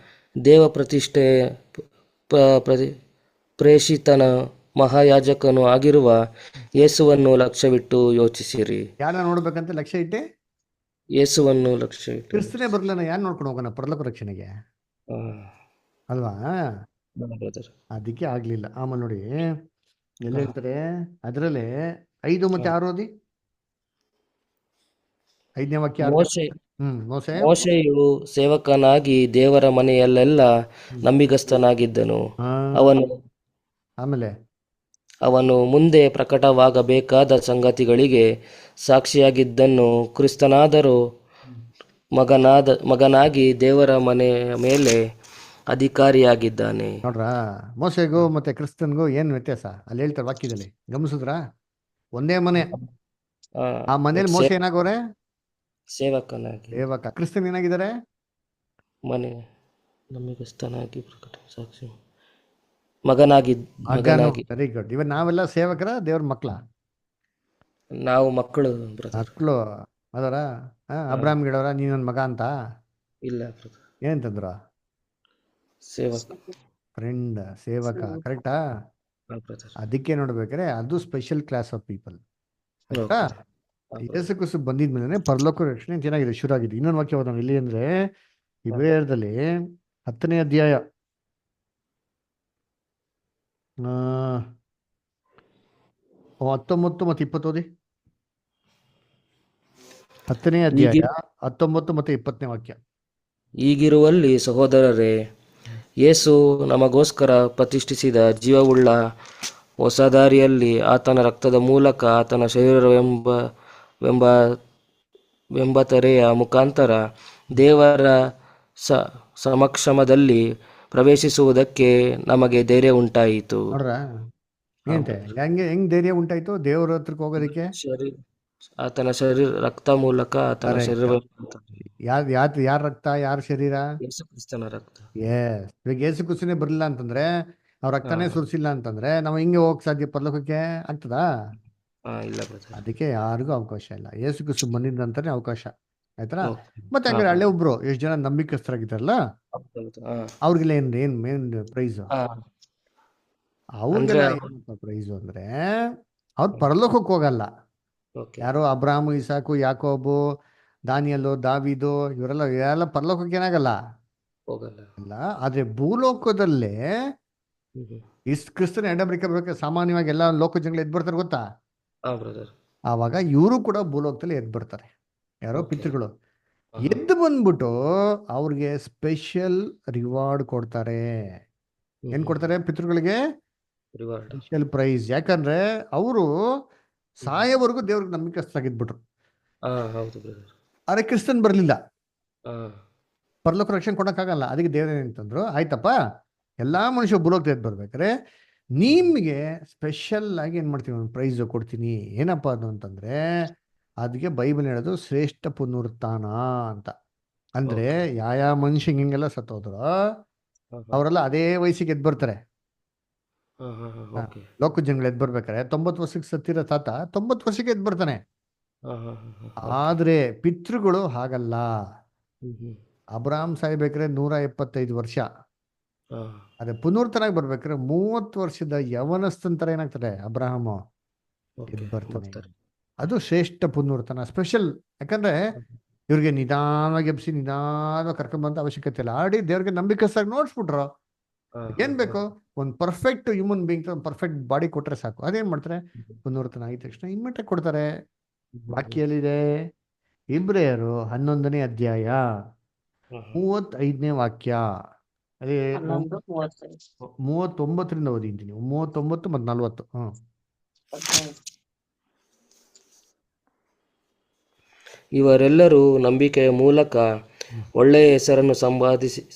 ದೇವ ಪ್ರತಿಷ್ಠೆ ಪ್ರೇಷಿತನ ಮಹಾಯಾಜಕನು ಆಗಿರುವ ಯೇಸುವನ್ನು ಲಕ್ಷ್ಯವಿಟ್ಟು ಯೋಚಿಸಿರಿ. ಯಾರನ್ನ ನೋಡ್ಬೇಕಂತ ಲಕ್ಷ್ಯ ಇಟ್ಟೆ? ಯೇಸುವನ್ನು ಲಕ್ಷ್ಯವಿಟ್ಟು. ಕ್ರಿಸ್ತನೇ ಬರ್ಲನ ಯಾರು ನೋಡ್ಕೊಂಡು ಹೋಗೋಣ ಪರಲೋಕ ರಕ್ಷಣೆಗೆ ಅಲ್ವಾ? ಅದಕ್ಕೆ ಆಗ್ಲಿಲ್ಲ. ಆಮೇಲೆ ನೋಡಿ ಎಲ್ಲಿ ಹೇಳ್ತಾರೆ ಅದರಲ್ಲಿ 5 ಮತ್ತೆ 6 ಓದಿ. 5ನೇ ವಾಕ್ಯ. ಮೋಸೆ ಮೋಶೆಯು ಸೇವಕನಾಗಿ ದೇವರ ಮನೆಯಲ್ಲೆಲ್ಲ ನಂಬಿಗಸ್ತನಾಗಿದ್ದನು. ಹಾ ಅವನು ಆಮೇಲೆ ಅವನು ಮುಂದೆ ಪ್ರಕಟವಾಗಬೇಕಾದ ಸಂಗತಿಗಳಿಗೆ ಸಾಕ್ಷಿಯಾಗಿದ್ದನ್ನು. ಕ್ರಿಸ್ತನಾದರೂ ಮಗನಾಗಿ ದೇವರ ಮನೆಯ ಮೇಲೆ ಅಧಿಕಾರಿಯಾಗಿದ್ದಾನೆ. ನೋಡ್ರಾ, ಮೋಸೆಗೂ ಮತ್ತೆ ಕ್ರಿಸ್ತನ್ಗೂ ಏನ್ ವ್ಯತ್ಯಾಸ ಅಲ್ಲಿ ಹೇಳ್ತಾರೆ ವಾಕ್ಯದಲ್ಲಿ, ಗಮನಿಸಿದ್ರಾ? ಒಂದೇ ಮನೆ, ಆ, ಆ ಮನೇಲಿ ಮೋಸೆ ಏನಾಗೋರೆ? ಸೇವಕನಾಗಿ ಸೇವಕ. ಕ್ರಿಸ್ತನ್ ಏನಾಗಿದ್ದಾರೆ? ಮನೆ ನಂಬಿಗಸ್ತನಾಗಿ ಸಾಕ್ಷಿ ಮಗನಾಗಿ. Very good. ಇವನ್ ನಾವೆಲ್ಲ ಸೇವಕರ, ದೇವ್ರ ಮಕ್ಳ, ನಾವು ಮಕ್ಕಳು ಬ್ರದರ್. ಮಕ್ಳು ಅದರ ಅಬ್ರಾಹ್ಮ್ ಗಿಡವರ ನೀನ್ ನನ್ ಮಗ ಅಂತ ಇಲ್ಲ ಬ್ರದರ್, ಏನಂತಂದ್ರ? ಸೇವಕ ಫ್ರೆಂಡ್, ಸೇವಕ. ಕರೆಕ್ಟಾ? ಬ್ರದರ್. ಅದಕ್ಕೆ ನೋಡ್ಬೇಕಾದ್ರೆ ಅದು ಸ್ಪೆಷಲ್ ಕ್ಲಾಸ್ ಆಫ್ ಪೀಪಲ್. ಕರೆಕ್ಟಾ? ಯೇಸು ಕ್ರಿಸ್ತು ಬಂದಿದ್ಮೇಲೆ ಪರಲೋಕ ರಕ್ಷಣೆ ಚೆನ್ನಾಗಿದೆ, ಶುರು ಆಗಿದೆ. ಇನ್ನೊಂದು ವಾಕ್ಯ ಓದೋಣ ಇಲ್ಲಿ ಅಂದ್ರೆ ಇಬ್ರಿಯರಲ್ಲಿ 10ನೇ ಅಧ್ಯಾಯ 19 ಮತ್ತು 20 ಓದಿ. 10ನೇ ಅಧ್ಯಾಯ 19 ಮತ್ತು 20ನೇ ವಾಕ್ಯ. ಈಗಿರುವಲ್ಲಿ ಸಹೋದರರೇ, ಯೇಸು ನಮಗೋಸ್ಕರ ಪ್ರತಿಷ್ಠಿಸಿದ ಜೀವವುಳ್ಳ ಹೊಸ ದಾರಿಯಲ್ಲಿ ಆತನ ರಕ್ತದ ಮೂಲಕ ಆತನ ಶರೀರವೆಂಬ ತೆರೆಯ ಮುಖಾಂತರ ದೇವರ ಸಮಕ್ಷಮದಲ್ಲಿ ಪ್ರವೇಶಿಸುವುದಕ್ಕೆ ನಮಗೆ ಧೈರ್ಯ ಉಂಟಾಯಿತು. ನೋಡ್ರ ಏನಂತೆ, ಹೆಂಗ್ ಧೈರ್ಯ ಉಂಟಾಯ್ತು ದೇವ್ರ ಹತ್ರಕ್ಕೆ ಹೋಗೋದಕ್ಕೆ? ಆತನ ಶರೀರ ರಕ್ತ ಮೂಲಕ ಆತನ ಶರೀರ. ಯಾರ ರಕ್ತ, ಯಾರ ಶರೀರ? ಯೇಸು ಕ್ರಿಸ್ತನ ರಕ್ತ. ಇವಾಗ ಯೇಸು ಕ್ರಿಸ್ತನೇ ಬರ್ಲಿಲ್ಲ ಅಂತಂದ್ರೆ, ಅವ್ರ ರಕ್ತನೇ ಸುರಿಸಿಲ್ಲ ಅಂತಂದ್ರೆ ನಾವು ಹಿಂಗೆ ಹೋಗಕ್ ಸಾಧ್ಯ? ಪರಲೋಕಕ್ಕೆ ಆಗ್ತದಾ? ಇಲ್ಲ ಬ್ರದರ್. ಅದಕ್ಕೆ ಯಾರಿಗೂ ಅವಕಾಶ ಇಲ್ಲ. ಯೇಸು ಕ್ರಿಸ್ತು ಬಂದಿದ್ದಂತಾನೆ ಅವಕಾಶ. ಆಯ್ತಾ? ಮತ್ತೆ ಹಂಗಾರೆ ಹಳೆ ಒಬ್ರು ಎಷ್ಟು ಜನ ನಂಬಿಕಸ್ಥರಾಗಿದ್ದಾರಲ್ಲ ಅವ್ರಿಗೆಲ್ಲ ಏನ್ ಪ್ರೈಸ್? ಅವ್ರಿಗೆಲ್ಲ ಏನಪ್ಪ ಪ್ರೈಸ್ ಅಂದ್ರೆ, ಅವ್ರು ಪರಲೋಕಕ್ಕೆ ಹೋಗಲ್ಲ. ಯಾರೋ ಅಬ್ರಾಹ್ಮ, ಇಸಾಕು, ಯಾಕೋಬು, ದಾನಿಯಲ್ಲು, ದಾವಿದು ಇವರೆಲ್ಲ ಪರಲೋಕಕ್ಕೆ ಏನಾಗಲ್ಲ, ಹೋಗಲ್ಲ. ಅಲ್ಲ. ಆದ್ರೆ ಭೂಲೋಕದಲ್ಲೇ ಕ್ರಿಸ್ತನ ಎಡಬರಿಕ ಬೇಕಾದ್ರೆ ಸಾಮಾನ್ಯವಾಗಿ ಎಲ್ಲ ಲೋಕ ಜನಗಳು ಎದ್ ಬರ್ತಾರೆ, ಗೊತ್ತಾ? ಆವಾಗ ಇವರು ಕೂಡ ಭೂಲೋಕದಲ್ಲಿ ಎದ್ ಬರ್ತಾರೆ. ಯಾರೋ ಪಿತೃಗಳು ಎದ್ದು ಬಂದ್ಬಿಟ್ಟು ಅವ್ರಿಗೆ ಸ್ಪೆಷಲ್ ರಿವಾರ್ಡ್ ಕೊಡ್ತಾರೆ. ಏನ್ ಕೊಡ್ತಾರೆ ಪಿತೃಗಳಿಗೆ? Special prize. ಯಾಕಂದ್ರೆ ಅವರು ಸಾಯವರೆಗೂ ದೇವ್ರಿಗೆ ನಂಬಿಕಸ್ಥರಾಗಿದ್ಬಿಟ್ರು. ಆದ್ರೆ ಕ್ರಿಸ್ತನ್ ಬರ್ಲಿಲ್ಲ, ಪರಲೋಕ ರಕ್ಷಣೆ ಕೊಡಕ್ಕಾಗಲ್ಲ. ಅದಕ್ಕೆ ದೇವ್ರ ಏನಂತಂದ್ರು, ಆಯ್ತಪ್ಪ ಎಲ್ಲಾ ಮನುಷ್ಯ ಭೂಲೋಕದ ಎದ್ದು ಬರ್ಬೇಕಾದ್ರೆ ನಿಮ್ಗೆ ಸ್ಪೆಷಲ್ ಆಗಿ ಏನ್ ಮಾಡ್ತೀನಿ, ಒಂದು ಪ್ರೈಸ್ ಕೊಡ್ತೀನಿ. ಏನಪ್ಪಾ ಅದು ಅಂತಂದ್ರೆ, ಅದಕ್ಕೆ ಬೈಬಲ್ ಹೇಳೋದು ಶ್ರೇಷ್ಠ ಪುನರುತ್ಥಾನ ಅಂತ. ಅಂದ್ರೆ ಯಾವ ಮನುಷ್ಯ ಹಿಂಗೆಲ್ಲ ಸತ್ತೋದ್ರು ಅವರೆಲ್ಲ ಅದೇ ವಯಸ್ಸಿಗೆ ಎದ್ದು ಬರ್ತಾರೆ. ಲೋಕ ಜನಗಳು ಎದ್ದು ಬರ್ಬೇಕಾರೆ 90 ವರ್ಷಕ್ಕೆ ಸತ್ತಿರೋ ತಾತ 90 ವರ್ಷಕ್ಕೆ ಎದ್ದು ಬರ್ತಾನೆ. ಆದ್ರೆ ಪಿತೃಗಳು ಹಾಗಲ್ಲ. ಅಬ್ರಾಹಂ ಸಾಯ್ಬೇಕಾದ್ರೆ 175 ವರ್ಷ. ಅದೇ ಪುನರ್ತನಾಗಿ ಬರ್ಬೇಕಾದ್ರೆ 30 ವರ್ಷದ ಯವನಸ್ಥಂತರ ಏನಾಗ್ತಾರೆ, ಅಬ್ರಾಹಂ ಎದ್ದು ಬರ್ತಾನೆ. ಅದು ಶ್ರೇಷ್ಠ ಪುನರ್ತನ, ಸ್ಪೆಷಲ್. ಯಾಕಂದ್ರೆ ಇವ್ರಿಗೆ ನಿಧಾನವಾಗಿ ಎಬ್ಸಿ ನಿಧಾನವಾಗಿ ಕರ್ಕೊಂಡ್ಬಂತ ಅವಶ್ಯಕತೆ ಇಲ್ಲ. ಆಡಿ ದೇವ್ರಿಗೆ ನಂಬಿಕಸ್ತಾಗಿ ನೋಡ್ಸ್ಬಿಟ್ರು. ಏನ್ ಬೇಕು, ಒಂದು ಪರ್ಫೆಕ್ಟ್ ಹ್ಯೂಮನ್ ಬೀಯಿಂಗ್, ಒಂದು ಪರ್ಫೆಕ್ಟ್ ಬಾಡಿ ಕೊಟ್ರೆ ಸಾಕು. ಅದೇನ್ ಮಾಡ್ತಾರೆ, ಪುನರ್ತನ ಆಗಿದ ತಕ್ಷಣ ಇಮ್ಮಿಡಿಯೇಟ್ ಕೊಡ್ತಾರೆ. ವಾಕ್ಯಲ್ಲಿದೆ, ಇಬ್ರಿಯರು 11ನೇ ಅಧ್ಯಾಯ 35ನೇ ವಾಕ್ಯ. ಅದೇ 39ರಿಂದ ಓದಿದ್ದೀನಿ, 39 ಮತ್ತು 40. ಇವರೆಲ್ಲರೂ ನಂಬಿಕೆಯ ಮೂಲಕ ಒಳ್ಳೆಯ ಹೆಸರನ್ನು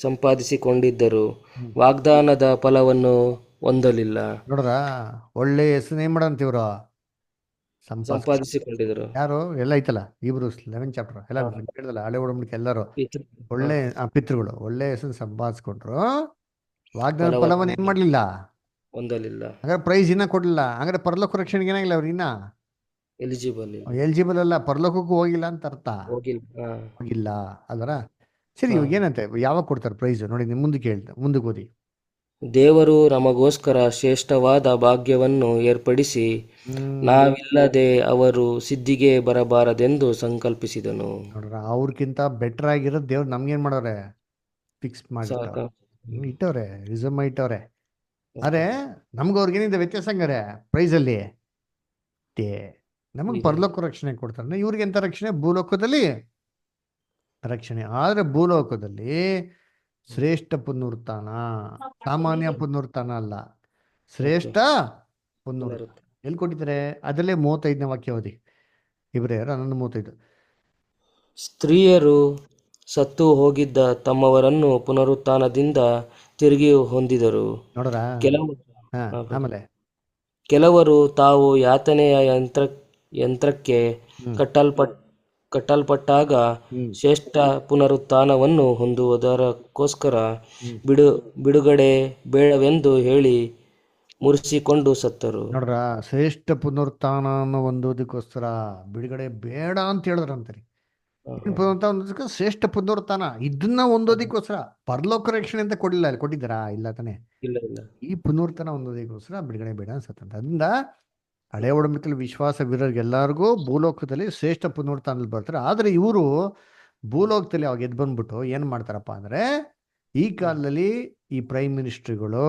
ಸಂಪಾದಿಸಿಕೊಂಡಿದ್ದರು, ವಾಗ್ದಾನದ ಫಲವನ್ನು ಹೊಂದಲಿಲ್ಲ. ನೋಡ್ರ, ಒಳ್ಳೆ ಹೆಸರು ಏನ್ ಮಾಡಂತೀವ್ರು, ಸಂಪಾದಿಸಿಕೊಂಡಿದ್ರು. ಯಾರು ಎಲ್ಲ ಐತಲ್ಲ, Hebrews 11 ಚಾಪ್ಟರ್ ಎಲ್ಲ ಕೇಳಿದಲ್ಲ, ಹಳೆ ಒಡಂಬಡಿಕೆ ಎಲ್ಲರೂ ಒಳ್ಳೆ ಪಿತೃಗಳು ಒಳ್ಳೆ ಹೆಸರು ಸಂಪಾದಿಸ್ಕೊಂಡ್ರು, ವಾಗ್ದಾನ ಫಲವನ್ನು ಏನ್ ಮಾಡ್ಲಿಲ್ಲ, ಹೊಂದಲಿಲ್ಲ. ಹಾಗಾದ್ರೆ ಪ್ರೈಸ್ ಇನ್ನ ಕೊಡ್ಲಿಲ್ಲ. ಹಾಗಾದ್ರೆ ಪರಲೋಕ ರಕ್ಷಣೆಗೆ ಏನಾಗಿಲ್ಲ ಅವ್ರು ಇನ್ನ ಎಲಿಜಿಬಲ್ ಅಲ್ಲ, ಪರಲೋಕಕ್ಕೂ ಹೋಗಿಲ್ಲ ಅಂತ ಅರ್ಥ. ಹೋಗಿಲ್ಲ ಅದರ ಸರಿ. ಇವಾಗ ಏನಂತೆ, ಯಾವಾಗ ಕೊಡ್ತಾರೆ ಪ್ರೈಸ್ ನೋಡಿ, ನಿಮ್ ಮುಂದಕ್ಕೆ ಹೇಳ್ತಾರೆ, ಮುಂದಕ್ಕೆ ಓದಿ. ದೇವರು ನಮಗೋಸ್ಕರ ಶ್ರೇಷ್ಠವಾದ ಭಾಗ್ಯವನ್ನು ಏರ್ಪಡಿಸಿ ನಾವಿಲ್ಲದೆ ಅವರು ಸಿದ್ಧಿಗೆ ಬರಬಾರದೆಂದು ಸಂಕಲ್ಪಿಸಿದನು. ನೋಡ್ರ, ಅವ್ರಕ್ಕಿಂತ ಬೆಟರ್ ಆಗಿರೋದು ದೇವ್ರು ನಮ್ಗೇನ್ ಮಾಡೋರೆ, ಫಿಕ್ಸ್ ಮಾಡಿ ಇಟ್ಟವ್ರೆ, ರಿಸಮ್ ಇಟ್ಟವ್ರೆ. ಅರೆ ನಮ್ಗೆ ಅವ್ರಿಗೇನಿದೆ ವ್ಯತ್ಯಾಸ ಹಂಗಾರೆ ಪ್ರೈಸ್ ಅಲ್ಲಿ? ನಮಗ್ ಪರಲೋಕ ರಕ್ಷಣೆ ಕೊಡ್ತಾರೆ, ಇವ್ರಿಗೆ ಎಂತ ರಕ್ಷಣೆ ಭೂಲೋಕದಲ್ಲಿ ರಕ್ಷಣೆ. ಆದ್ರೆ ಭೂಲೋಕದಲ್ಲಿ ಶ್ರೇಷ್ಠ ಪುನರುತ್ಥಾನ, ಸಾಮಾನ್ಯ ಪುನರುತ್ಥಾನ ಅಲ್ಲ, ಶ್ರೇಷ್ಠ ಪುನರುತ್ಥಾನ. ಎಲ್ಲಿ ಕೊಟ್ಟಿದ್ದಾರೆ? ಅದರಲ್ಲೇ 35ನೇ ವಾಕ್ಯ ಓದಿ, ಇಬ್ರಿಯರು 11:35. ಸ್ತ್ರೀಯರು ಸತ್ತು ಹೋಗಿದ್ದ ತಮ್ಮವರನ್ನು ಪುನರುತ್ಥಾನದಿಂದ ತಿರುಗಿ ಹೊಂದಿದರು. ನೋಡ್ರ? ಕೆಲವು ಹಾ, ಆಮೇಲೆ ಕೆಲವರು ತಾವು ಯಾತನೆಯ ಯಂತ್ರಕ್ಕೆ ಕಟ್ಟಲ್ಪಟ್ಟಾಗ ಶ್ರೇಷ್ಠ ಪುನರುತ್ಥಾನವನ್ನು ಹೊಂದುವುದಕ್ಕೋಸ್ಕರ ಬಿಡುಗಡೆ ಬೇಡವೆಂದು ಹೇಳಿ ಮುರಿಸಿಕೊಂಡು ಸತ್ತರು. ನೋಡ್ರ, ಶ್ರೇಷ್ಠ ಪುನರುತ್ಥಾನ ಹೊಂದೋದಕ್ಕೋಸ್ಕರ ಬಿಡುಗಡೆ ಬೇಡ ಅಂತ ಹೇಳಿದ್ರಂತರಿ. ಪುನರುತ್ಥಾನ ಶ್ರೇಷ್ಠ ಪುನರುತ್ಥಾನ ಇದನ್ನ ಹೊಂದೋದಕ್ಕೋಸ್ಕರ ಪರಲೋಕ ರಕ್ಷಣೆ ಅಂತ ಕೊಡ್ಲಿಲ್ಲ. ಅಲ್ಲಿ ಕೊಟ್ಟಿದ್ದಾರಾ? ಇಲ್ಲ ತಾನೆ. ಇಲ್ಲ ಇಲ್ಲ. ಈ ಪುನರುತ್ಥಾನ ಹೊಂದೋದಕ್ಕೋಸ್ಕರ ಬಿಡುಗಡೆ ಬೇಡ ಅನ್ಸತ್ತಂತ. ಅದರಿಂದ ಹಳೆ ಒಡಂಬಡಿಕೆಯಲ್ಲಿ ವಿಶ್ವಾಸ ಎಲ್ಲರಿಗೂ ಭೂಲೋಕದಲ್ಲಿ ಶ್ರೇಷ್ಠ ಪುನರುತ್ಥಾನದಲ್ಲಿ ಬರ್ತಾರೆ. ಆದ್ರೆ ಇವರು ಭೂಲೋಕದಲ್ಲಿ ಅವಾಗ ಎದ್ದು ಬಂದ್ಬಿಟ್ಟು ಏನ್ ಮಾಡ್ತಾರಪ್ಪ ಅಂದ್ರೆ, ಈ ಕಾಲದಲ್ಲಿ ಈ ಪ್ರೈಮ್ ಮಿನಿಸ್ಟ್ರಿಗಳು,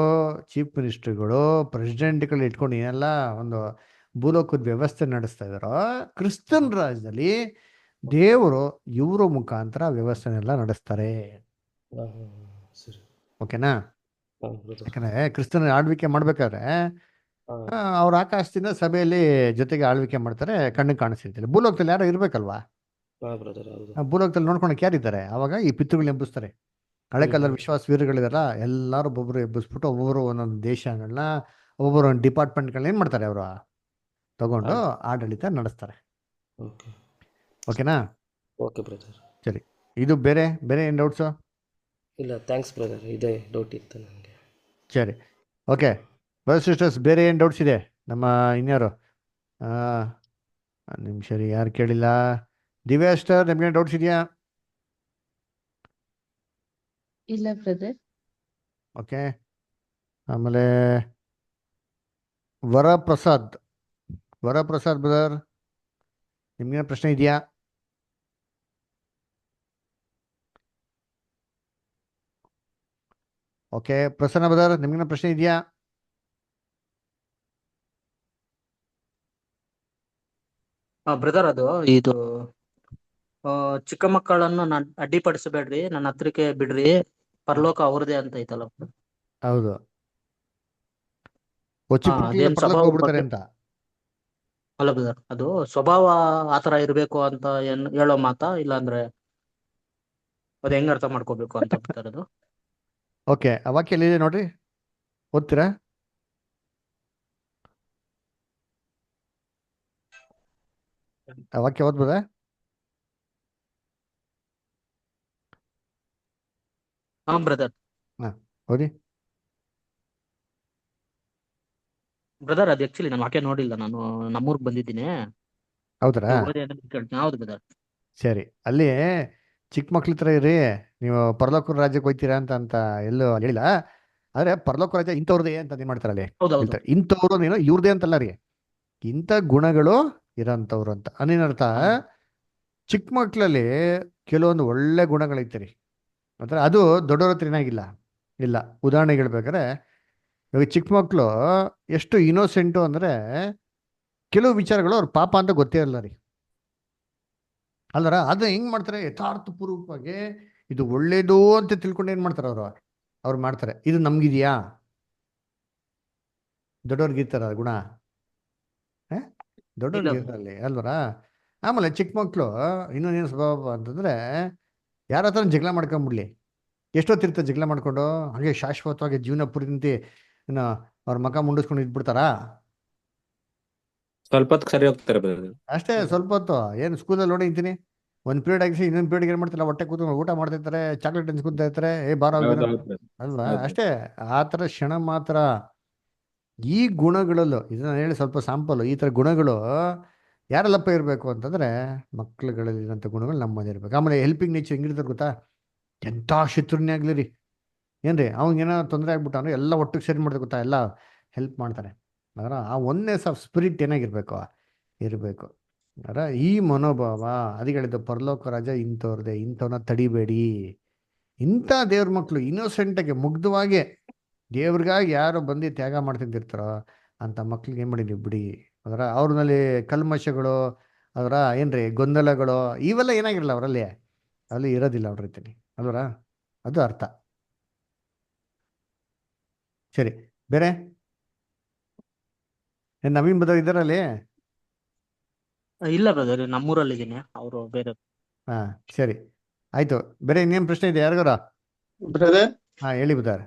ಚೀಫ್ ಮಿನಿಸ್ಟ್ರಿಗಳು, ಪ್ರೆಸಿಡೆಂಟ್ಗಳು ಇಟ್ಕೊಂಡು ಏನೆಲ್ಲ ಒಂದು ಭೂಲೋಕದ ವ್ಯವಸ್ಥೆ ನಡೆಸ್ತಾ ಇದಾರೋ, ಕ್ರಿಸ್ತನ್ ರಾಜ್ಯದಲ್ಲಿ ದೇವರು ಇವರ ಮುಖಾಂತರ ವ್ಯವಸ್ಥೆನೆಲ್ಲ ನಡೆಸ್ತಾರೆ. ಓಕೆನಾ? ಯಾಕಂದ್ರೆ ಕ್ರಿಸ್ತನ ಆಳ್ವಿಕೆ ಮಾಡ್ಬೇಕಾದ್ರೆ ಅವ್ರ ಆಕಾಶದಿಂದ ಸಭೆಯಲ್ಲಿ ಜೊತೆಗೆ ಆಳ್ವಿಕೆ ಮಾಡ್ತಾರೆ, ಕಣ್ಣಿಗೆ ಕಾಣಿಸ್ತಿರ್ತಾರೆ. ಭೂಲೋಕದಲ್ಲಿ ಯಾರೋ ಇರ್ಬೇಕಲ್ವಾ? ಭೂಲೋಕದಲ್ಲಿ ನೋಡ್ಕೊಳಕ್ ಯಾರಿದ್ದಾರೆ? ಅವಾಗ ಈ ಪಿತೃಗಳು ಎಬ್ಬಿಸ್ತಾರೆ. ಹಳೆ ಕಾಲದ ವಿಶ್ವಾಸ ವೀರಗಳಿದಾರ, ಎಲ್ಲಾರು ಒಬ್ಬೊಬ್ರು ಎಬ್ಬಿಸ್ಬಿಟ್ಟು ಒಬ್ಬೊಬ್ರು ಒಂದೊಂದು ದೇಶಗಳನ್ನ, ಒಬ್ಬೊಬ್ರು ಒಂದು ಡಿಪಾರ್ಟ್ಮೆಂಟ್ಗಳನ್ನ ಏನ್ ಮಾಡ್ತಾರೆ, ಅವರು ತಗೊಂಡು ಆಡಳಿತ ನಡೆಸ್ತಾರೆ. ಓಕೆನಾ? Okay brother. ಸರಿ, ಇದು ಬೇರೆ ಬೇರೆ ಏನ್ ಡೌಟ್ಸು? ಇಲ್ಲ, ಥ್ಯಾಂಕ್ಸ್ ಬ್ರದರ್, ಇದೇ ಡೌಟ್ ಇತ್ತು ನನಗೆ. ಸರಿ, ಓಕೆ ಬ್ರದರ್ ಸಿಸ್ಟರ್ಸ್, ಬೇರೆ ಏನು ಡೌಟ್ಸ್ ಇದೆ? ನಮ್ಮ ಇನ್ಯಾರು ನಿಮಿಷ ರೀ, ಯಾರು ಕೇಳಿಲ್ಲ. ದಿವ್ಯಾ ಸ್ಟರ್, ನಿಮ್ಗೆ ಡೌಟ್ಸ್ ಇದೆಯಾ? ಇಲ್ಲ ಬ್ರದರ್. ಓಕೆ, ಆಮೇಲೆ ವರಪ್ರಸಾದ್ ಬ್ರದರ್, ನಿಮ್ಗೇನು ಪ್ರಶ್ನೆ ಇದೆಯಾ? ಓಕೆ, ಪ್ರಸನ್ನ ಬ್ರದರ್, ನಿಮ್ಗೇನು ಪ್ರಶ್ನೆ ಇದೆಯಾ? ಬ್ರದರ್, ಅದು ಇದು ಚಿಕ್ಕ ಮಕ್ಕಳನ್ನು ಅಡ್ಡಿಪಡಿಸಬೇಡ್ರಿ, ನನ್ನ ಹತ್ರಕ್ಕೆ ಬಿಡ್ರಿ, ಪರಲೋಕ ಅವ್ರದೇ ಅಂತ ಐತಲ್ಲ. ಹೌದು, ಚಿಕ್ಕ ಮಕ್ಕಳಿಗೆ ಅದೇನ್ ಪರಲೋಕ ಸ್ವಭಾವ ಹೋಗ್ಬಿಡ್ತಾರೆ ಬಗ್ಗೆ ಅಂತ. ಅಲ್ಲ ಬ್ರದರ್, ಅದು ಸ್ವಭಾವ ಆತರ ಇರ್ಬೇಕು ಅಂತ ಹೇಳೋ ಮಾತಾ, ಇಲ್ಲ ಅಂದ್ರೆ ಅದು ಹೆಂಗ್ ಅರ್ಥ ಮಾಡ್ಕೋಬೇಕು ಅಂತ ಬ್ರದರ್ ಅದು? ಓಕೆ, ಆ ವಾಕ್ಯ ಎಲ್ಲಿದೆ ನೋಡ್ರಿ, ಓದ್ತೀರಾ? ಆ ವಾಕ್ಯ ಓದ್ಬೋದಾ? ಹಾ ಬ್ರದರ್. ಓದಿ ಬ್ರದರ್, ಅದು ಆಕ್ಚುಲಿ ನಾನು ವಾಕ್ಯ ನೋಡಿಲ್ಲ, ನಾನು ನಮ್ಮೂರ್ಗ್ ಬಂದಿದ್ದೀನಿ. ಹೌದ್ರಾ? ನೀವು ಓದಿ ಅಂತ ಕೇಳ್ತೀನಿ. ಹೌದು ಬ್ರದರ್. ಸರಿ, ಅಲ್ಲಿ ಚಿಕ್ಕ ಮಕ್ಳ ಹತ್ರ ಇರಿ, ನೀವು ಪರಲೋಕ ರಾಜ್ಯಕ್ಕೆ ಹೋಗ್ತೀರಾ ಅಂತ ಎಲ್ಲೂ ಹೇಳಿಲ್ಲ. ಆದ್ರೆ ಪರಲೋಕ ರಾಜ್ಯ ಇಂಥವ್ರದೇ ಅಂತ ಏನ್ ಮಾಡ್ತಾರೆ ಅಲ್ಲಿ ಹೌದೌದು. ಹೇಳ್ತಾರೆ. ಇಂಥವ್ರು ನೀನು ಇವ್ರದೇ ಅಂತಲ್ಲ ರೀ, ಇಂಥ ಗುಣಗಳು ಇರೋಂಥವ್ರು ಅಂತ. ಅನೇನರ್ಥ? ಚಿಕ್ಕ ಮಕ್ಳಲ್ಲಿ ಕೆಲವೊಂದು ಒಳ್ಳೆ ಗುಣಗಳೈತೆ ರೀ, ಅಂದ್ರೆ ಅದು ದೊಡ್ಡವ್ರ ಹತ್ರ ಏನಾಗಿಲ್ಲ ಇಲ್ಲ. ಉದಾಹರಣೆ ಹೇಳ್ಬೇಕಾದ್ರೆ, ಇವಾಗ ಚಿಕ್ಕ ಮಕ್ಕಳು ಎಷ್ಟು ಇನೋಸೆಂಟು ಅಂದ್ರೆ, ಕೆಲವು ವಿಚಾರಗಳು ಅವ್ರ ಪಾಪ ಅಂತ ಗೊತ್ತೇ ಇರಲ್ಲ ರೀ, ಅಲ್ಲರ? ಅದನ್ನ ಹೆಂಗ್ ಮಾಡ್ತಾರೆ? ಯಥಾರ್ಥಪೂರ್ವಕವಾಗಿ ಇದು ಒಳ್ಳೇದು ಅಂತ ತಿಳ್ಕೊಂಡು ಏನ್ ಮಾಡ್ತಾರೆ ಅವ್ರು ಮಾಡ್ತಾರೆ. ಇದು ನಮ್ಗಿದ್ಯಾ? ದೊಡ್ಡವ್ರಿಗಿರ್ತಾರ ಗುಣ? ದೊಡ್ಡವ್ರಿಗಿರಲಿ ಅಲ್ವರ? ಆಮೇಲೆ ಚಿಕ್ಕ ಮಕ್ಕಳು ಇನ್ನೊಂದೇನು ಸ್ವಭಾವ ಅಂತಂದ್ರೆ, ಯಾರ ಹತ್ರ ಜಗಳ ಮಾಡ್ಕೊಂಬಿಡ್ಲಿ, ಎಷ್ಟೊತ್ತಿರ್ತಾರೆ ಜಗಳ ಮಾಡ್ಕೊಂಡು, ಹಾಗೆ ಶಾಶ್ವತವಾಗಿ ಜೀವನ ಪೂರ್ತಿ ಇನ್ನು ಅವ್ರ ಮಕ ಮುಂಡಿಸ್ಕೊಂಡು ಇದ್ಬಿಡ್ತಾರಾ? ಸ್ವಲ್ಪ ಹೊತ್ತು ಸರಿ ಹೋಗ್ತಾರೆ brother. ಅಷ್ಟೇ, ಸ್ವಲ್ಪ ಹೊತ್ತು. ಏನು ಸ್ಕೂಲಲ್ಲಿ ನೋಡಿ ಅಂತೀನಿ, ಒಂದು ಪೀರಿಯಡ್ ಆಗಿಸಿ ಇನ್ನೊಂದು ಪೀರಿಯಡ್ ಏನ್ ಮಾಡ್ತಿಲ್ಲ, ಹೊಟ್ಟೆ ಕೂತ್ಕೊಂಡು ಊಟ ಮಾಡ್ತಿರ್ತಾರೆ, ಚಾಕ್ಲೇಟ್ ತಿನ್ಸ್ಕೊಂತ ಇರ್ತಾರೆ, ಬಾರ ಹೌದು brother. ಅಲ್ವಾ? ಹೌದು. ಅಷ್ಟೇ, ಆ ಥರ ಕ್ಷಣ ಮಾತ್ರ. ಈ ಗುಣಗಳಲ್ಲೂ ಇದನ್ನ ಹೇಳಿ ಸ್ವಲ್ಪ ಸ್ಯಾಂಪಲ್. ಈ ಥರ ಗುಣಗಳು ಯಾರೆಲ್ಲಪ್ಪ ಇರಬೇಕು ಅಂತಂದ್ರೆ, ಮಕ್ಳುಗಳಲ್ಲಿ ಇರೋಂಥ ಗುಣಗಳು ನಮ್ಮಲ್ಲಿ ಇರ್ಬೇಕು. ಆಮೇಲೆ ಹೆಲ್ಪಿಂಗ್ ನೇಚರ್ ಹೆಂಗಿರ್ತಾರೆ ಗೊತ್ತಾ? ಎಂಥ ಶತ್ರುನೇ ಆಗ್ಲಿ ರೀ, ಏನ್ರಿ ಅವ್ನಿಗೇನೋ ತೊಂದರೆ ಆಗ್ಬಿಟ್ಟು ಅಂದ್ರೆ ಎಲ್ಲ ಒಟ್ಟಿಗೆ ಸೇರಿ ಮಾಡ್ತಾರೆ ಗೊತ್ತಾ, ಎಲ್ಲ ಹೆಲ್ಪ್ ಮಾಡ್ತಾರೆ. ಅದರ ಆ ಒನ್ನೆಸ್ ಆಫ್ ಸ್ಪಿರಿಟ್ ಏನಾಗಿರ್ಬೇಕು, ಇರಬೇಕು. ಅದರ ಈ ಮನೋಭಾವ, ಅದಕ್ಕೆ ಹೇಳಿದ್ದು ಪರಲೋಕ ರಾಜ ಇಂಥವ್ರದೇ, ಇಂಥವನ್ನ ತಡಿಬೇಡಿ. ಇಂಥ ದೇವ್ರ ಮಕ್ಕಳು ಇನ್ನೋಸೆಂಟಾಗಿ ಮುಗ್ಧವಾಗಿ ದೇವ್ರಿಗಾಗಿ ಯಾರು ಬಂದು ತ್ಯಾಗ ಮಾಡ್ತಿರ್ತಾರೋ ಅಂಥ ಮಕ್ಳಿಗೆ ಏನು ಮಾಡಿದ್ವಿ ಬಿಡಿ. ಅದರ ಅವ್ರಲ್ಲಿ ಕಲ್ಮಶಗಳು, ಅದರ ಏನ್ರಿ ಗೊಂದಲಗಳು ಇವೆಲ್ಲ ಏನಾಗಿರಲ್ಲ ಅವರಲ್ಲಿ, ಅಲ್ಲಿ ಇರೋದಿಲ್ಲ ಅವ್ರ ರೀತಿಲಿ ಅಲ್ವರಾ, ಅದು ಅರ್ಥ. ಸರಿ, ಬೇರೆ ಏನ್ ನವೀನ್ ಬದರ್ ಇದ್ದಾರಲ್ಲಿ? ಇಲ್ಲ ಬ್ರದರ್, ನಮ್ಮೂರಲ್ಲಿ ಇದ್ದೀನಿ, ಅವರು ಬೇರೆ. ಹಾ ಸರಿ, ಆಯ್ತು. ಬೇರೆ ಇನ್ನೇನ್ ಪ್ರಶ್ನೆ ಇದೆ ಯಾರಿಗಾರ? ಬ್ರದರ್, ಹಾ ಹೇಳಿ ಬದರ್.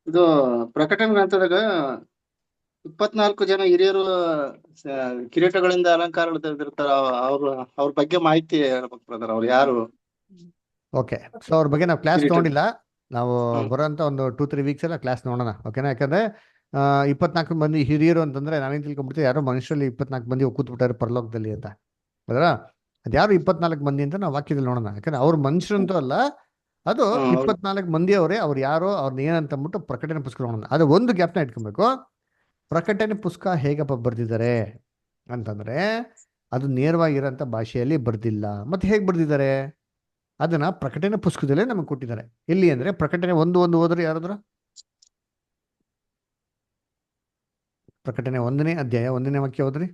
ಇದು ಪ್ರಕಟಣೆ ಗ್ರಂಥದಾಗ 24 ಜನ ಹಿರಿಯರು ಕಿರೀಟಗಳಿಂದ ಅಲಂಕಾರದಿರ್ತಾರ. ಅವ್ರ ಬಗ್ಗೆ ಮಾಹಿತಿ ಹೇಳ್ಬೇಕು ಬ್ರದರ್. ಅವ್ರು ಯಾರು? ಓಕೆ, ಸೊ ಅವ್ರ ಬಗ್ಗೆ ನಾವು ಕ್ಲಾಸ್ ಕಿರೀಟ. ತೊಗೊಂಡಿಲ್ಲ. ನಾವು ಹ್ಮ್. ಬರೋಂಥ ಒಂದು 2-3 ವೀಕ್ಸ್ ಎಲ್ಲ ಕ್ಲಾಸ್ ನೋಡೋಣ, ಓಕೆನಾ? ಯಾಕಂದ್ರೆ 24 ಮಂದಿ ಹಿರಿಯರು ಅಂತಂದ್ರೆ ನಾವೇನು ತಿಳ್ಕೊಂಡ್ಬಿಡ್ತೀವಿ, ಯಾರೋ ಮನುಷ್ಯರಲ್ಲಿ 24 ಮಂದಿ ಕೂತ್ಬಿಟ್ಟಾರೆ ಪರಲೋಕದಲ್ಲಿ ಅಂತ. ಅದರ ಅದ್ಯಾರು 24 ಮಂದಿ ಅಂತ ನಾವು ವಾಕ್ಯದಲ್ಲಿ ನೋಡೋಣ. ಯಾಕಂದ್ರೆ ಅವ್ರ ಮನುಷ್ಯರಂತೂ ಅಲ್ಲ, ಅದು ಹ್ಮ್, ಅವ್ರು 24 ಮಂದಿ ಅವರೇ. ಅವ್ರು ಯಾರೋ ಅವ್ರನ್ನ ಏನಂತ ಅಂದ್ಬಿಟ್ಟು ಪ್ರಕಟಣೆ ಪುಸ್ತಕ ನೋಡೋಣ. ಅದು ಒಂದು ಗ್ಯಾಪ್ನ ಇಟ್ಕೊಬೇಕು. ಪ್ರಕಟಣೆ ಪುಸ್ತಕ ಹೇಗಪ್ಪ ಬರ್ದಿದ್ದಾರೆ ಅಂತಂದ್ರೆ, ಅದು ನೇರವಾಗಿರೋಂಥ ಭಾಷೆಯಲ್ಲಿ ಬರ್ದಿಲ್ಲ. ಮತ್ತೆ ಹೇಗೆ ಬರ್ದಿದ್ದಾರೆ? ಅದನ್ನ ಪ್ರಕಟಣೆ ಪುಸ್ತಕದಲ್ಲೇ ನಮಗೆ ಕೊಟ್ಟಿದ್ದಾರೆ. ಎಲ್ಲಿ ಅಂದ್ರೆ ಪ್ರಕಟಣೆ 1:1 ಹೋದ್ರೆ ಯಾರಾದ್ರು? ಪ್ರಕಟಣೆ 1ನೇ ಅಧ್ಯಾಯ 1ನೇ ವಾಕ್ಯ ಹೋದ್ರಿ.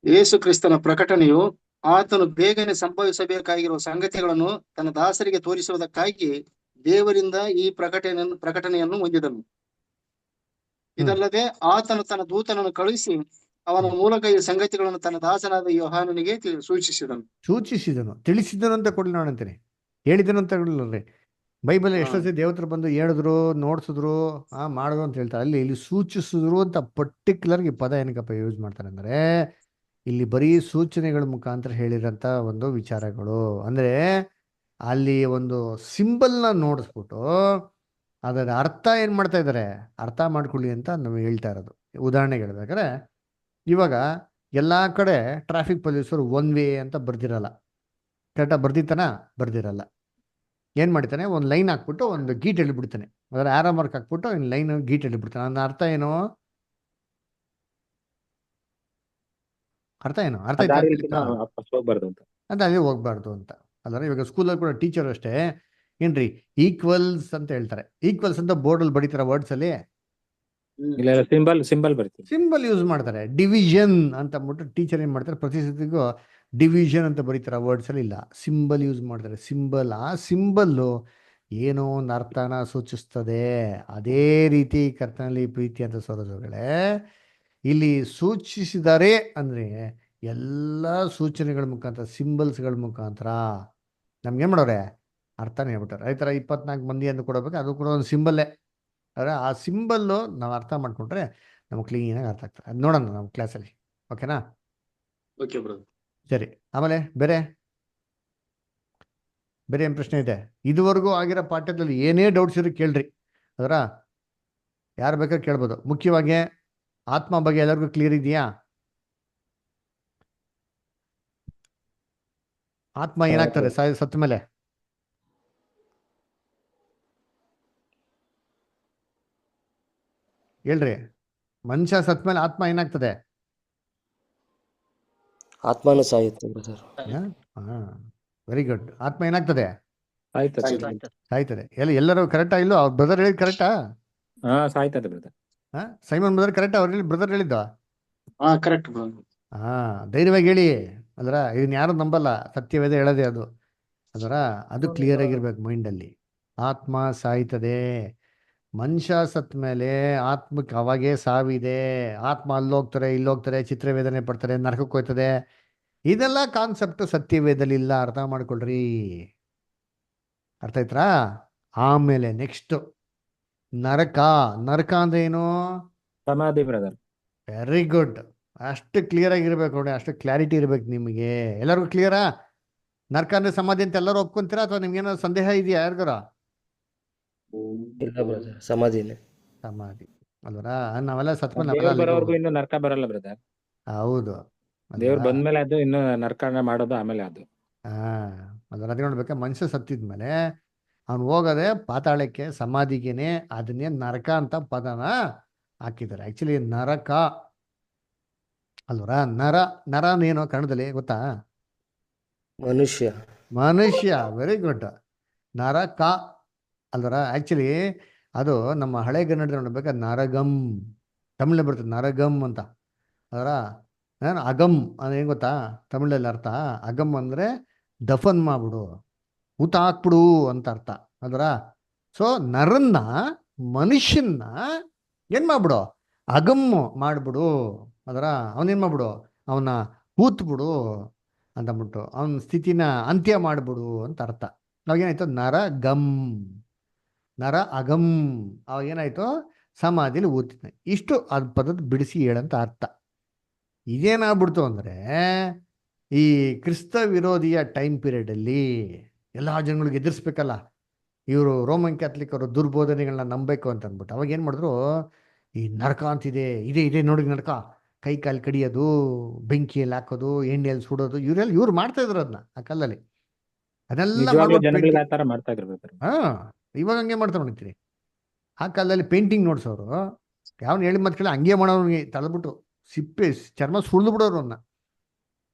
ಯೇಸು ಕ್ರಿಸ್ತನ ಪ್ರಕಟಣೆಯು ಆತನು ಬೇಗನೆ ಸಂಭವಿಸಬೇಕಾಗಿರುವ ಸಂಗತಿಗಳನ್ನು ತನ್ನ ದಾಸರಿಗೆ ತೋರಿಸುವುದಕ್ಕಾಗಿ ದೇವರಿಂದ ಈ ಪ್ರಕಟಣೆಯನ್ನು ಹೊಂದಿದನು. ಇದಲ್ಲದೆ ಆತನು ತನ್ನ ದೂತನನ್ನು ಕಳುಹಿಸಿ ಅವನ ಮೂಲಕ ಈ ಸಂಗತಿಗಳನ್ನು ತನ್ನ ದಾಸನಾದ ಯೋಹಾನನಿಗೆ ಸೂಚಿಸಿದನು. ತಿಳಿಸಿದನು ಅಂತ ಕೊಡ್ಲಿ ನೋಡಂತೀನಿ, ಹೇಳಿದನು ಅಂತ ಕೊಡ್ಲಿ. ಬೈಬಲ್ ಎಷ್ಟೋ ಸತಿ ದೇವತರು ಬಂದು ಹೇಳಿದ್ರು, ನೋಡ್ಸಿದ್ರು, ಮಾಡಿದ್ರು ಅಂತ ಹೇಳ್ತಾರೆ. ಇಲ್ಲಿ ಸೂಚಿಸಿದ್ರು ಅಂತ ಪರ್ಟಿಕ್ಯುಲರ್ ಈ ಪದ ಏನಕ್ಕಪ್ಪ ಯೂಸ್ ಮಾಡ್ತಾರೆ ಅಂದ್ರೆ, ಇಲ್ಲಿ ಬರೀ ಸೂಚನೆಗಳ ಮುಖಾಂತರ ಹೇಳಿರೋಂಥ ಒಂದು ವಿಚಾರಗಳು. ಅಂದ್ರೆ ಅಲ್ಲಿ ಒಂದು ಸಿಂಬಲ್ನ ನೋಡಿಸ್ಬಿಟ್ಟು ಅದರ ಅರ್ಥ ಏನ್ ಮಾಡ್ತಾ ಇದ್ದಾರೆ, ಅರ್ಥ ಮಾಡ್ಕೊಳ್ಳಿ ಅಂತ ನಾವು ಹೇಳ್ತಾ ಇರೋದು. ಉದಾಹರಣೆಗೆ ಹೇಳ್ಬೇಕಾದ್ರೆ, ಇವಾಗ ಎಲ್ಲಾ ಕಡೆ ಟ್ರಾಫಿಕ್ ಪೊಲೀಸರು 1 ವೇ ಅಂತ ಬರ್ದಿರಲ್ಲ. ಕರೆಕ್ಟಾಗಿ ಬರ್ದಿತ್ತಾನ? ಬರ್ದಿರಲ್ಲ. ಏನ್ ಮಾಡ್ತಾನೆ, ಒಂದು ಲೈನ್ ಹಾಕ್ಬಿಟ್ಟು ಒಂದು ಗೀಟ್ ಎಳಿಬಿಡ್ತಾನೆ. ಅದರ ಆರೋ ಮಾರ್ಕ್ ಹಾಕ್ಬಿಟ್ಟು ಒಂದು ಲೈನ್ ಗೀಟ್ ಎಳಿಬಿಡ್ತಾನೆ. ಅದನ್ನ ಅರ್ಥ ಏನು? ಅರ್ಥ ಹೋಗ್ಬಾರ್ದು ಅಂತ. ಅಂತ ಅಲ್ಲಿ ಹೋಗ್ಬಾರ್ದು ಅಂತ. ಅಲ್ಲಾರ ಇವಾಗ ಸ್ಕೂಲಲ್ಲಿ ಕೂಡ ಟೀಚರ್ ಅಷ್ಟೇ ಏನ್ರಿ, ಈಕ್ವಲ್ಸ್ ಅಂತ ಹೇಳ್ತಾರೆ. ಈಕ್ವಲ್ಸ್ ಅಂತ ಬೋರ್ಡಲ್ಲಿ ಬರೀತಾರೆ ವರ್ಡ್ಸ್ ಅಲ್ಲಿ. ಇಲ್ಲ ಸಿಂಬಲ್ ಬರ್ತೀವಿ, ಸಿಂಬಲ್ ಯೂಸ್ ಮಾಡ್ತಾರೆ. ಡಿವಿಷನ್ ಅಂತ ಅಂದ್ಬಿಟ್ಟು ಟೀಚರ್ ಏನ್ ಮಾಡ್ತಾರೆ, ಪ್ರತಿ ಸತಿಗೂ ಡಿವಿಷನ್ ಅಂತ ಬರೀತಾರೆ ವರ್ಡ್ಸ್ ಅಲ್ಲಿ. ಇಲ್ಲ, ಸಿಂಬಲ್ ಯೂಸ್ ಮಾಡ್ತಾರೆ. ಸಿಂಬಲ್, ಆ ಸಿಂಬಲ್ಲು ಏನೋ ಒಂದು ಅರ್ಥನ ಸೂಚಿಸ್ತದೆ. ಅದೇ ರೀತಿ ಕರ್ತನಲ್ಲಿ ಪ್ರೀತಿ ಅಂತ ಸರೋಜಗಳೇ ಇಲ್ಲಿ ಸೂಚಿಸಿದ್ದಾರೆ ಅಂದ್ರೆ ಎಲ್ಲ ಸೂಚನೆಗಳ ಮುಖಾಂತರ, ಸಿಂಬಲ್ಸ್ಗಳ ಮುಖಾಂತರ ನಮ್ಗೆ ಏನ್ ಮಾಡೋರೆ, ಅರ್ಥನೇ ಹೇಳ್ಬಿಟ್ಟಾರೆ. ಈ ಥರ 24 ಮಂದಿ ಅಂತ ಕೊಡಬೇಕು, ಅದು ಕೂಡ ಒಂದು ಸಿಂಬಲ್ಲೇ. ಆದರೆ ಆ ಸಿಂಬಲ್ಲು ನಾವು ಅರ್ಥ ಮಾಡ್ಕೊಂಡ್ರೆ ನಮ್ಗೆ ಕ್ಲೀನಾಗಿ ಅರ್ಥ ಆಗ್ತದೆ. ಅದು ನೋಡೋಣ ನಾವು ಕ್ಲಾಸಲ್ಲಿ, ಓಕೆನಾ? Okay brother. ಸರಿ, ಆಮೇಲೆ ಬೇರೆ ಏನು ಪ್ರಶ್ನೆ ಇದೆ? ಇದುವರೆಗೂ ಆಗಿರೋ ಪಾಠದಲ್ಲಿ ಏನೇ ಡೌಟ್ಸ್ ಇರೋ ಕೇಳ್ರಿ. ಅದರ ಯಾರು ಬೇಕಾದ್ರೆ ಕೇಳ್ಬೋದು. ಮುಖ್ಯವಾಗಿ ಆತ್ಮ ಬಗ್ಗೆ ಎಲ್ಲರಿಗೂ ಕ್ಲಿಯರ್ ಇದೆಯಾ? ಆತ್ಮ ಏನಾಗ್ತದೆ ಸತ್ತ ಮೇಲೆ? ಹೇಳ್ರಿ, ಮನುಷ್ಯ ಸತ್ತ ಮೇಲೆ ಆತ್ಮ ಏನಾಗ್ತದೆ? ಆತ್ಮನು ಸಾಯುತ್ತೆ ಬ್ರದರ್. Very good. ಆತ್ಮ ಏನಾಗ್ತದೆ? ಸಾಯ್ತದೆ. ಎಲ್ಲರೂ ಕರೆಕ್ಟಾ? ಇಲ್ಲೋ ಅವ್ರ ಬ್ರದರ್ ಹೇಳಿದ್ ಕರೆಕ್ಟಾ? ಸಾಯ್ತದೆ ಬ್ರದರ್. ಸೈಮನ್ ಬ್ರದರ್ ಕರೆಕ್ಟಾ? ಅವ್ರು ಬ್ರದರ್ ಹೇಳಿದ್ದ? Correct brother. ಧೈರ್ಯವಾಗಿ ಹೇಳಿ. ಅದರ ಇದನ್ನ ಯಾರು ನಂಬಲ್ಲ, ಸತ್ಯವೇದ ಹೇಳೋದೇ ಅದು. ಅದರ ಅದು ಕ್ಲಿಯರ್ ಆಗಿರ್ಬೇಕು ಮೈಂಡಲ್ಲಿ. ಆತ್ಮ ಸಾಯ್ತದೆ. ಮನುಷ್ಯ ಸತ್ತ ಮೇಲೆ ಆತ್ಮಕ್ಕೆ ಅವಾಗೇ ಸಾವಿದೆ. ಆತ್ಮ ಅಲ್ಲೋಗ್ತಾರೆ, ಇಲ್ಲೋಗ್ತಾರೆ, ಚಿತ್ರವೇದನೆ ಪಡ್ತಾರೆ, ನರಕಕ್ಕೆ ಹೋಯ್ತದೆ. ಇದೆಲ್ಲ ಕಾನ್ಸೆಪ್ಟ್ ಸತ್ಯವೇದಲ್ಲಿ ಇಲ್ಲ, ಅರ್ಥ ಮಾಡ್ಕೊಳ್ರಿ. ಅರ್ಥ ಆಯ್ತಾ? ಆಮೇಲೆ ನೆಕ್ಸ್ಟ್ ನರಕ. ನರಕ ಅಂದ್ರೆ ಏನು? ಸಮಾಧಿ ಬ್ರದರ್. Very good. ಅಷ್ಟು ಕ್ಲಿಯರ್ ಆಗಿರ್ಬೇಕು ನೋಡಿ, ಅಷ್ಟು ಕ್ಲಾರಿಟಿ ಇರ್ಬೇಕು ನಿಮಗೆ. ಎಲ್ಲರಿಗೂ ಕ್ಲಿಯರಾ? ನರಕ ಅಂದ್ರೆ ಸಮಾಧಿ ಅಂತ ಎಲ್ಲರೂ ಒಪ್ಕೊಂತೀರಾ, ಅಥವಾ ನಿಮ್ಗೇನಾದ್ರು ಸಂದೇಹ ಇದೆಯಾ ಯಾರಿಗಾರ? ಇಲ್ಲ ಬ್ರದರ್, ಸಮಾಧಿನೇ. ಸಮಾಧಿ ಅಲ್ವರಾ? ನಾವೆಲ್ಲ ಸತ್ಮೇಲೆ ದೇವ್ರು ಬರೋವರೆಗೂ ಇನ್ನು ನರಕ ಬರಲ್ಲ ಬ್ರದರ್. ಹೌದು, ದೇವ್ರು ಬಂದ್ಮೇಲೆ ಅದು ಇನ್ನು ನರಕನ ಮಾಡೋದು ಆಮೇಲೆ ಅದು. ಅದನ್ನ ಅದೇ ನೋಡ್ಬೇಕಾ. ಮನುಷ್ಯ ಸತ್ತಿದ್ಮೇಲೆ ಅವ್ನು ಹೋಗೋದೆ ಪಾತಾಳಕ್ಕೆ, ಸಮಾಧಿಗೆನೆ. ಅದನ್ನೇ ನರಕ ಅಂತ ಪದನ ಹಾಕಿದ್ದಾರೆ. ಆಕ್ಚುಲಿ ನರಕ ಅಲ್ವರ? ನರನೇನೋ ಕನ್ನಡದಲ್ಲಿ ಗೊತ್ತಾ? ಮನುಷ್ಯ. Very good. ನರಕ ಅಲ್ವರ? ಆಕ್ಚುಲಿ ಅದು ನಮ್ಮ ಹಳೆ ಕನ್ನಡದಲ್ಲಿ ನೋಡ್ಬೇಕಾದ್ರೆ ನರಗಂ, ತಮಿಳಲ್ಲಿ ಬರ್ತದೆ ನರಗಂ ಅಂತ. ಅದರ ಅಗಮ್ ಅಂದ್ರೆ ಏನು ಗೊತ್ತಾ? ತಮಿಳಲ್ಲಿ ಅರ್ಥ ಅಗಮ್ ಅಂದ್ರೆ ದಫನ್ ಮಾಡ್ಬಿಡು, ಊತ ಹಾಕ್ಬಿಡು ಅಂತ ಅರ್ಥ ಅದರ. ಸೊ ನರನ್ನ, ಮನುಷ್ಯನ್ನ ಏನ್ ಮಾಡ್ಬಿಡು, ಅಗಮ್ಮು ಮಾಡ್ಬಿಡು ಅದರ. ಅವನೇನ್ ಮಾಡ್ಬಿಡು, ಅವನ ಹೂತ್ಬಿಡು ಅಂತಂದ್ಬಿಟ್ಟು ಅವನ ಸ್ಥಿತಿನ ಅಂತ್ಯ ಮಾಡ್ಬಿಡು ಅಂತ ಅರ್ಥ. ಅವಾಗೇನಾಯ್ತು, ನರ ಗಮ್, ನರ ಅಗಮ್, ಅವಾಗ ಏನಾಯ್ತು, ಸಮಾಧಿಲಿ ಊತಿನ. ಇಷ್ಟು ಅದ್ ಪದದ ಬಿಡಿಸಿ ಹೇಳಂತ ಅರ್ಥ. ಇದೇನಾಗ್ಬಿಡ್ತು ಅಂದ್ರೆ, ಈ ಕ್ರಿಸ್ತ ವಿರೋಧಿಯ ಟೈಮ್ ಪೀರಿಯಡಲ್ಲಿ ಎಲ್ಲ ಜನಗಳಿಗೆ ಎದುರಿಸ್ಬೇಕಲ್ಲ, ಇವರು ರೋಮನ್ ಕ್ಯಾಥಲಿಕ್ ಅವರು ದುರ್ಬೋಧನೆಗಳನ್ನ ನಂಬಬೇಕು ಅಂತ ಅಂದ್ಬಿಟ್ಟು ಅವಾಗ ಏನು ಮಾಡಿದ್ರು, ಈ ನರಕ ಅಂತಿದೆ, ಇದೆ ನೋಡಿ ನರಕ, ಕೈ ಕಾಲು ಕಡಿಯೋದು, ಬೆಂಕಿಯಲ್ಲಿ ಹಾಕೋದು, ಎಣ್ಣೆಯಲ್ಲಿ ಸುಡೋದು, ಇವ್ರು ಮಾಡ್ತಾ ಇದ್ರು ಅದನ್ನ ಆ ಕಾಲದಲ್ಲಿ. ಅದೆಲ್ಲ ನಿಜವಾಗ್ಲೂ ಜನಗಳಿಗೆ ಆ ತರ ಮಾಡ್ತಾ ಇದ್ರು brother. ಹಾ, ಇವಾಗ ಹಂಗೆ ಮಾಡ್ತಾ ನೋಡ್ತೀರಿ. ಆ ಕಾಲದಲ್ಲಿ ಪೇಂಟಿಂಗ್ ನೋಡ್ಸೋರು, ಯಾವನ್ ಹೇಳಿ ಮತ್ತೆ ಹಂಗೆ ಮಾಡೋರಿಗೆ ತಳ್ಬಿಟ್ಟು ಸಿಪ್ಪೆ ಚರ್ಮ ಸುಳ್ದು ಬಿಡೋರು, ಅವನ್ನ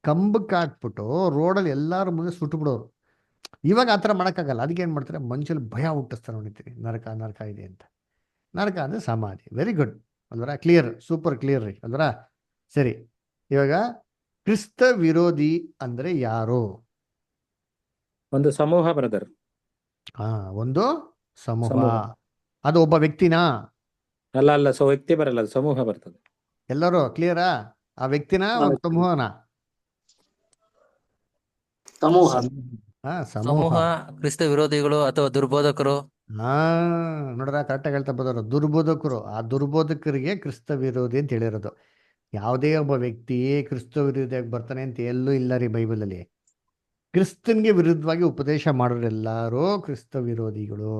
ಕಂಬಕ್ಕೆ ಹಾಕ್ಬಿಟ್ಟು ರೋಡಲ್ಲಿ ಎಲ್ಲಾರ ಮುಂದೆ ಸುಟ್ಟು ಬಿಡೋರು. ಇವಾಗ ಆ ಥರ ಮಾಡೋಕ್ಕಾಗಲ್ಲ. ಅದಕ್ಕೆ ಏನು ಮಾಡ್ತಾರೆ, ಮನುಷ್ಯಲ್ಲಿ ಭಯ ಹುಟ್ಟಿಸ್ತಾರೆ ನೋಡ್ತೀರಿ, ನರಕ ನರಕ ಇದೆ ಅಂತ. ನರಕ ಅಂದರೆ ಸಮಾಧಿ. ವೆರಿ ಗುಡ್ ಅಲ್ವರ, ಕ್ಲಿಯರ್, ಸೂಪರ್ ಕ್ಲಿಯರ್ ರೀ ಅಲ್ವರ. ಸರಿ, ಇವಾಗ ಕ್ರಿಸ್ತ ವಿರೋಧಿ ಅಂದ್ರೆ ಯಾರು? ಒಂದು ಸಮೂಹ ಬ್ರದರ್. ಒಂದು ಸಮೂಹ. ಸಮೂಹ. ಅದು ಒಬ್ಬ ವ್ಯಕ್ತಿನಾ? ಅಲ್ಲ ವ್ಯಕ್ತಿ ಬರಲ್ಲ, ಅದು ಸಮೂಹ ಬರ್ತದೆ. ಎಲ್ಲರೂ ಕ್ಲಿಯರಾ? ಆ ವ್ಯಕ್ತಿನ ಒಂದು ಸಮೂಹನ? ಸಮೂಹ. ಸಮೂಹ. ಕ್ರಿಸ್ತ ವಿರೋಧಿಗಳು ಅಥವಾ ದುರ್ಬೋಧಕರು. ನೋಡ್ರ, ಕರೆಕ್ಟಾಗಿ ಹೇಳ್ತಾ ಬಂದವರು ದುರ್ಬೋಧಕರು. ಆ ದುರ್ಬೋಧಕರಿಗೆ ಕ್ರಿಸ್ತ ವಿರೋಧಿ ಅಂತ ಹೇಳಿರೋದು. ಯಾವುದೇ ಒಬ್ಬ ವ್ಯಕ್ತಿ ಕ್ರಿಸ್ತ ವಿರೋಧಿಯಾಗಿ ಬರ್ತಾನೆ ಅಂತ ಎಲ್ಲೂ ಇಲ್ಲ ರೀ ಬೈಬಲಲ್ಲಿ. ಕ್ರಿಸ್ತನ್ಗೆ ವಿರುದ್ಧವಾಗಿ ಉಪದೇಶ ಮಾಡೋರೆಲ್ಲರೂ ಕ್ರಿಸ್ತ ವಿರೋಧಿಗಳು,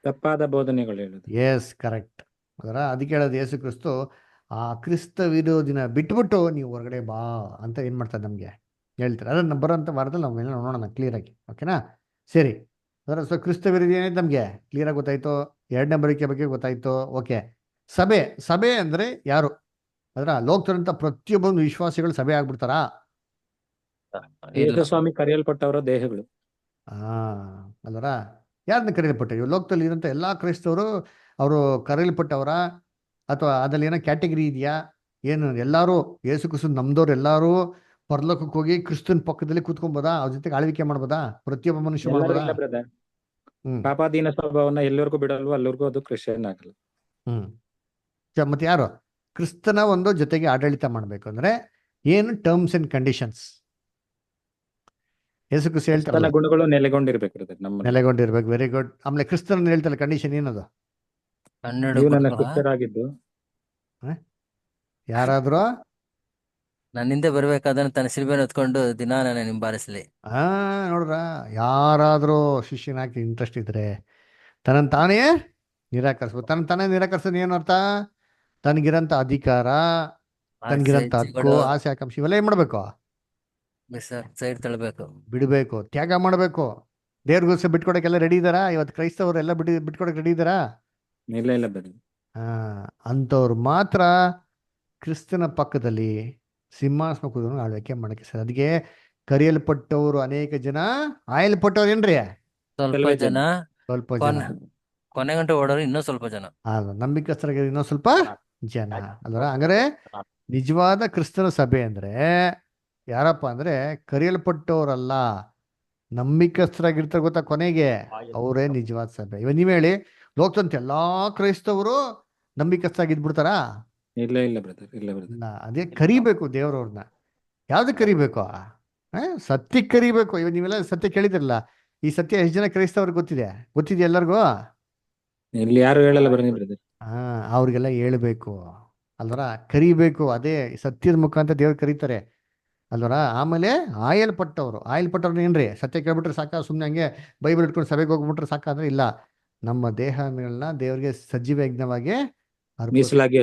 ತಪ್ಪಾದ ಬೋಧನೆಗಳು ಹೇಳುದು. ಎಸ್, ಕರೆಕ್ಟ್ ಅದರ. ಅದಕ್ಕೆ ಹೇಳೋದು, ಯೇಸು ಕ್ರಿಸ್ತು ಆ ಕ್ರಿಸ್ತ ವಿರೋಧಿನ ಬಿಟ್ಬಿಟ್ಟು ನೀವು ಹೊರಗಡೆ ಬಾ ಅಂತ ಏನು ಮಾಡ್ತಾರೆ ನಮಗೆ ಹೇಳ್ತಾರೆ. ಅದನ್ನು ಬರೋಂಥ ವಾರದಲ್ಲಿ ನಾವು ಎಲ್ಲ ನೋಡೋಣ ಕ್ಲಿಯರಾಗಿ, ಓಕೆನಾ? ಸರಿ, ಅದರ ಸೊ ಕ್ರಿಸ್ತ ವಿರೋಧಿ ಏನಾಯ್ತು ನಮಗೆ ಕ್ಲಿಯರಾಗಿ ಗೊತ್ತಾಯ್ತು. ಎರಡನೇ ಬರಿಕೆ ಬಗ್ಗೆ ಗೊತ್ತಾಯ್ತು. ಓಕೆ, ಸಭೆ ಅಂದರೆ ಯಾರು? ಅದರ ಲೋಕದಂಥ ಪ್ರತಿಯೊಬ್ಬೊಂದು ವಿಶ್ವಾಸಿಗಳು ಸಭೆ ಆಗ್ಬಿಡ್ತಾರಾ? ಯೇಸು ಸ್ವಾಮಿ ಕರೆಯಲ್ಪಟ್ಟವರ ದೇಹಗಳು. ಅಲ್ವರ, ಯಾರನ್ನ ಕರೆಯಲ್ಪಟ್ಟ? ಇವು ಲೋಕದಲ್ಲಿ ಇರೋಂಥ ಎಲ್ಲ ಕ್ರೈಸ್ತವರು ಅವರು ಕರೆಯಲ್ಪಟ್ಟವರ, ಅಥವಾ ಅದ್ರಲ್ಲಿ ಏನೋ ಕ್ಯಾಟಗರಿ ಇದೆಯಾ? ಏನು ಎಲ್ಲರೂ ಯೇಸು ಕ್ರಿಸ್ತ ನಮ್ದವ್ರು ಎಲ್ಲರೂ ಪರಲೋಕಕ್ಕೆ ಹೋಗಿ ಕ್ರಿಸ್ತನ ಪಕ್ಕದಲ್ಲಿ ಕೂತ್ಕೊಬೋದಾ? ಅವ್ರ ಜೊತೆಗೆ ಆಳ್ವಿಕೆ ಮಾಡ್ಬೋದಾ? ಪ್ರತಿಯೊಬ್ಬ ಮನುಷ್ಯ ಎಲ್ಲರೂ ಮಾಡ್ಬೋದಾ? ಇಲ್ಲ ಬ್ರದರ್. ಪಾಪಾಧೀನ ಸ್ವಭಾವನ ಎಲ್ಲರಿಗೂ ಬಿಡಲ್ವೋ ಅಲ್ಲಿವರೆಗೂ ಅದು ಕ್ರಿಶ್ಚಿಯನ್ ಆಗಲ್ಲ. ಮತ್ತೆ ಯಾರು ಕ್ರಿಸ್ತನ ಒಂದು ಜೊತೆಗೆ ಆಡಳಿತ ಮಾಡಬೇಕು ಅಂದ್ರೆ ಏನು terms and conditions? Yesu Krista ಹೇಳ್ತಾರಲ್ಲ, ಗುಣಗಳು ನೆಲೆಗೊಂಡಿರ್ಬೇಕು ಬ್ರದರ್, ನಮ್ಮ ನೆಲೆಗೊಂಡಿರ್ಬೇಕು. Very good. ಆಮೇಲೆ ಕ್ರಿಸ್ತನ ಹೇಳ್ತಾರಲ್ಲ ಕಂಡೀಷನ್ ಏನದು? 12 ನೀವು ನನ್ನ ಗುರುಗಳ ಶಿಷ್ಯರಾಗಿದ್ದು ಯಾರಾದ್ರೂ ನನ್ನಿಂದ ಬರ್ಬೇಕಾದ್ರೆ ತನ್ನ ಶಿಲ್ಬೆಯನ್ನು ಹೊತ್ಕೊಂಡು ದಿನ ನನ್ನ ಹಿಂಬಾಲಿಸಲಿ. ನೋಡ್ರ, ಯಾರಾದ್ರೂ ಶಿಷ್ಯನಾಗಿ ಇಂಟ್ರೆಸ್ಟ್ ಇದ್ರೆ ತನ್ನನ್ನು ತಾನೇ ನಿರಾಕರಿಸ್ಬೇಕು. ತಾನೇ ನಿರಾಕರಿಸೋದು ಏನು ಅರ್ಥ? ತನಗಿರಂತ ಅಧಿಕಾರ, ತನಗಿರಂತ ಹಕ್ಕು, ಆಸೆ ಆಕಾಂಕ್ಷೆ ಇವೆಲ್ಲ ಏನ್ ಮಾಡ್ಬೇಕು? ಸೈಡ್ ತಳ್ಬೇಕು, ಬಿಡಬೇಕು, ತ್ಯಾಗ ಮಾಡಬೇಕು. ದೇವ್ರಿಗೋಸ್ಕರ ಬಿಟ್ಕೊಡಕ್ಕೆಲ್ಲ ರೆಡಿ ಇದ್ದಾರಾ? ಇವತ್ತು ಕ್ರೈಸ್ತವರು ಎಲ್ಲ ಬಿಟ್ಕೊಡಕ್ ರೆಡಿ ಇದ್ದಾರಾ? ಇಲ್ಲ ಬ್ರದರ್. ಅಂಥವ್ರು ಮಾತ್ರ ಕ್ರಿಸ್ತನ ಪಕ್ಕದಲ್ಲಿ ಸಿಂಹಾಸನ ಕೂತ್ಕೊಂಡು ಆಳ್ವಿಕೆ ಮಾಡಕ್ಕೆ ಸರ್. ಅದಕ್ಕೆ ಕರೆಯಲ್ಪಟ್ಟವರು ಅನೇಕ ಜನ, ಆಯಲ್ಪಟ್ಟವ್ರು ಏನ್ರಿ ಸ್ವಲ್ಪ ಜನ, ಸ್ವಲ್ಪ ಜನ, ಕೊನೆ ಗಂಟೆ ಓಡೋರು ಇನ್ನೂ ಸ್ವಲ್ಪ ಜನ, ನಂಬಿಕಸ್ಥರಾಗಿ ಇನ್ನೂ ಸ್ವಲ್ಪ ಜನ ಅಲ್ವರ. ಹಂಗಾರೆ ನಿಜವಾದ ಕ್ರಿಸ್ತನ ಸಭೆ ಅಂದ್ರೆ ಯಾರಪ್ಪ ಅಂದ್ರೆ ಕರೆಯಲ್ಪಟ್ಟವರಲ್ಲ, ನಂಬಿಕಸ್ಥರಾಗಿರ್ತಾರೆ. ಗೊತ್ತಾ, ಕೊನೆಗೆ ಅವರೇ ನಿಜವಾದ ಸಭೆ. ಇವಾಗ ನೀವ್ ಹೇಳಿ, ಲೋಕದಂತ ಎಲ್ಲಾ ಕ್ರೈಸ್ತವರು ನಂಬಿಕಸ್ಥರಾಗಿದ್ಬಿಡ್ತಾರಾ? ಇಲ್ಲ ಬ್ರದರ್. ಇಲ್ಲ. ಅದೇ ಕರಿಬೇಕು ದೇವ್ರವ್ರನ್ನ. ಯಾವ್ದಕ್ಕೆ ಕರಿಬೇಕು? ಸತ್ಯಕ್ಕೆ ಕರಿಬೇಕು. ಇವಾಗ ನೀವೆಲ್ಲ ಸತ್ಯ ಕೇಳಿದಿರಲ್ಲ, ಈ ಸತ್ಯ ಎಷ್ಟು ಜನ ಕ್ರೈಸ್ತವ್ರಿಗೆ ಗೊತ್ತಿದೆ ಎಲ್ಲರಿಗೂ? ಇಲ್ಲಿ ಯಾರು ಹೇಳಲ್ಲ ಬ್ರದರ್. ಅವ್ರಿಗೆಲ್ಲ ಹೇಳ್ಬೇಕು ಅಲ್ವರ, ಕರಿಬೇಕು. ಅದೇ ಸತ್ಯದ ಮುಖಾಂತರ ದೇವ್ರು ಕರೀತಾರೆ ಅಲ್ವರ. ಆಮೇಲೆ ಆಯಲ್ಪಟ್ಟವ್ರು ಏನ್ರಿ? ಸತ್ಯ ಕೇಳ್ಬಿಟ್ರೆ ಸಾಕ, ಸುಮ್ಮನೆ ಹಂಗೆ ಬೈಬಲ್ ಇಟ್ಕೊಂಡು ಸಭೆಗೆ ಹೋಗ್ಬಿಟ್ರೆ ಸಾಕ ಅಂದ್ರೆ ಇಲ್ಲ. ನಮ್ಮ ದೇಹಗಳನ್ನ ದೇವ್ರಿಗೆ ಸಜೀವ ಯಜ್ಞವಾಗಿ ಮೀಸಲಾಗಿ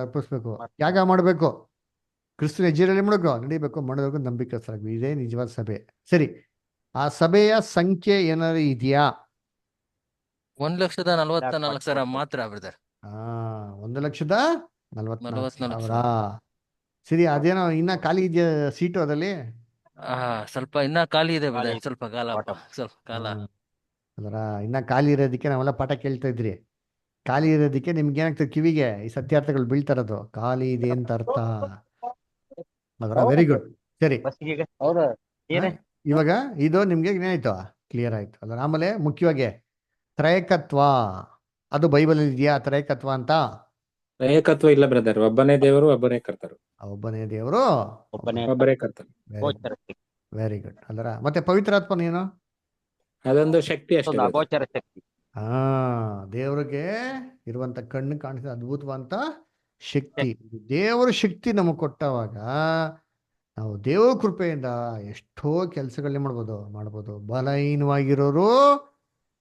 ಅರ್ಪಿಸ್ಬೇಕು, ತ್ಯಾಗ ಮಾಡ್ಬೇಕು, ಕ್ರಿಸ್ತನ ಹೆಜ್ಜೆಯಲ್ಲಿ ನಡಿಬೇಕು, ಮಾಡೋದಕ್ಕೂ ನಂಬಿಕಸ್ಥರಾಗಿ. ಇದೇ ನಿಜವಾದ ಸಭೆ. ಸರಿ, ಆ ಸಭೆಯ ಸಂಖ್ಯೆ ಏನಾದ್ರು ಇದೆಯಾ? 1,44,000 ಮಾತ್ರ ಬ್ರದರ್. 1,44,000. ಸರಿ, ಅದೇನೋ ಇನ್ನ ಖಾಲಿ ಇದೆಯಾ ಸೀಟು ಅದಲ್ಲಿ? ಸ್ವಲ್ಪ ಇನ್ನ ಖಾಲಿ ಇದೆ ಬ್ರದರ್, ಸ್ವಲ್ಪ ಕಾಲ ಅದರ ಇನ್ನ ಖಾಲಿ ಇರೋದಕ್ಕೆ ನಾವೆಲ್ಲ ಪಾಠ ಕೇಳ್ತಾ ಇದ್ರಿ. ಖಾಲಿ ಇರೋದಕ್ಕೆ ನಿಮ್ಗೆ ಏನಾಗ್ತದೆ ಕಿವಿಗೆ ಈ ಸತ್ಯಾರ್ಥಗಳು ಬೀಳ್ತಾರದು, ಖಾಲಿ ಇದೆ ಅಂತ ಅರ್ಥ. ಅದರ ವೆರಿ ಗುಡ್. ಸರಿ, ಇವಾಗ ಇದು ನಿಮ್ಗೆ ಏನಾಯ್ತು, ಕ್ಲಿಯರ್ ಆಯ್ತು ಅಲ್ಲ. ಆಮೇಲೆ ಮುಖ್ಯವಾಗಿ ತ್ರೈಕತ್ವ, ಅದು ಬೈಬಲ್ ಇದೆಯಾ ತ್ರೈಕತ್ವ ಅಂತ? ಏಕತ್ವ ಇಲ್ಲ ಬ್ರದರ್, ಒಬ್ಬನೇ ದೇವರು ಒಬ್ಬನೇ ಕರ್ತರು. ಆ ಒಬ್ಬನೇ ದೇವರು ಒಬ್ಬನೇ ಒಬ್ಬರೇ ಕರ್ತರು. ಅಗೋಚರ ಶಕ್ತಿ. ವೆರಿ ಗುಡ್ ಅಲ್ಲರ. ಮತ್ತೆ ಪವಿತ್ರಾತ್ಮನ ಏನು? ಅದೊಂದು ಶಕ್ತಿ ಅಷ್ಟೇ ಒಂದು brother. ಅಗೋಚರ ಶಕ್ತಿ. ಹಾ, ದೇವ್ರಿಗೆ ಇರುವಂತ ಕಣ್ಣು ಕಾಣಿಸಿದ ಅದ್ಭುತವಂತ ಶಕ್ತಿ. ದೇವರ ಶಕ್ತಿ ನಮಗೆ ಕೊಟ್ಟವಾಗ ನಾವು ದೇವರ ಕೃಪೆಯಿಂದ ಎಷ್ಟೋ ಕೆಲಸಗಳನ್ನ ಮಾಡ್ಬೋದು. ಬಲಹೀನವಾಗಿರೋರು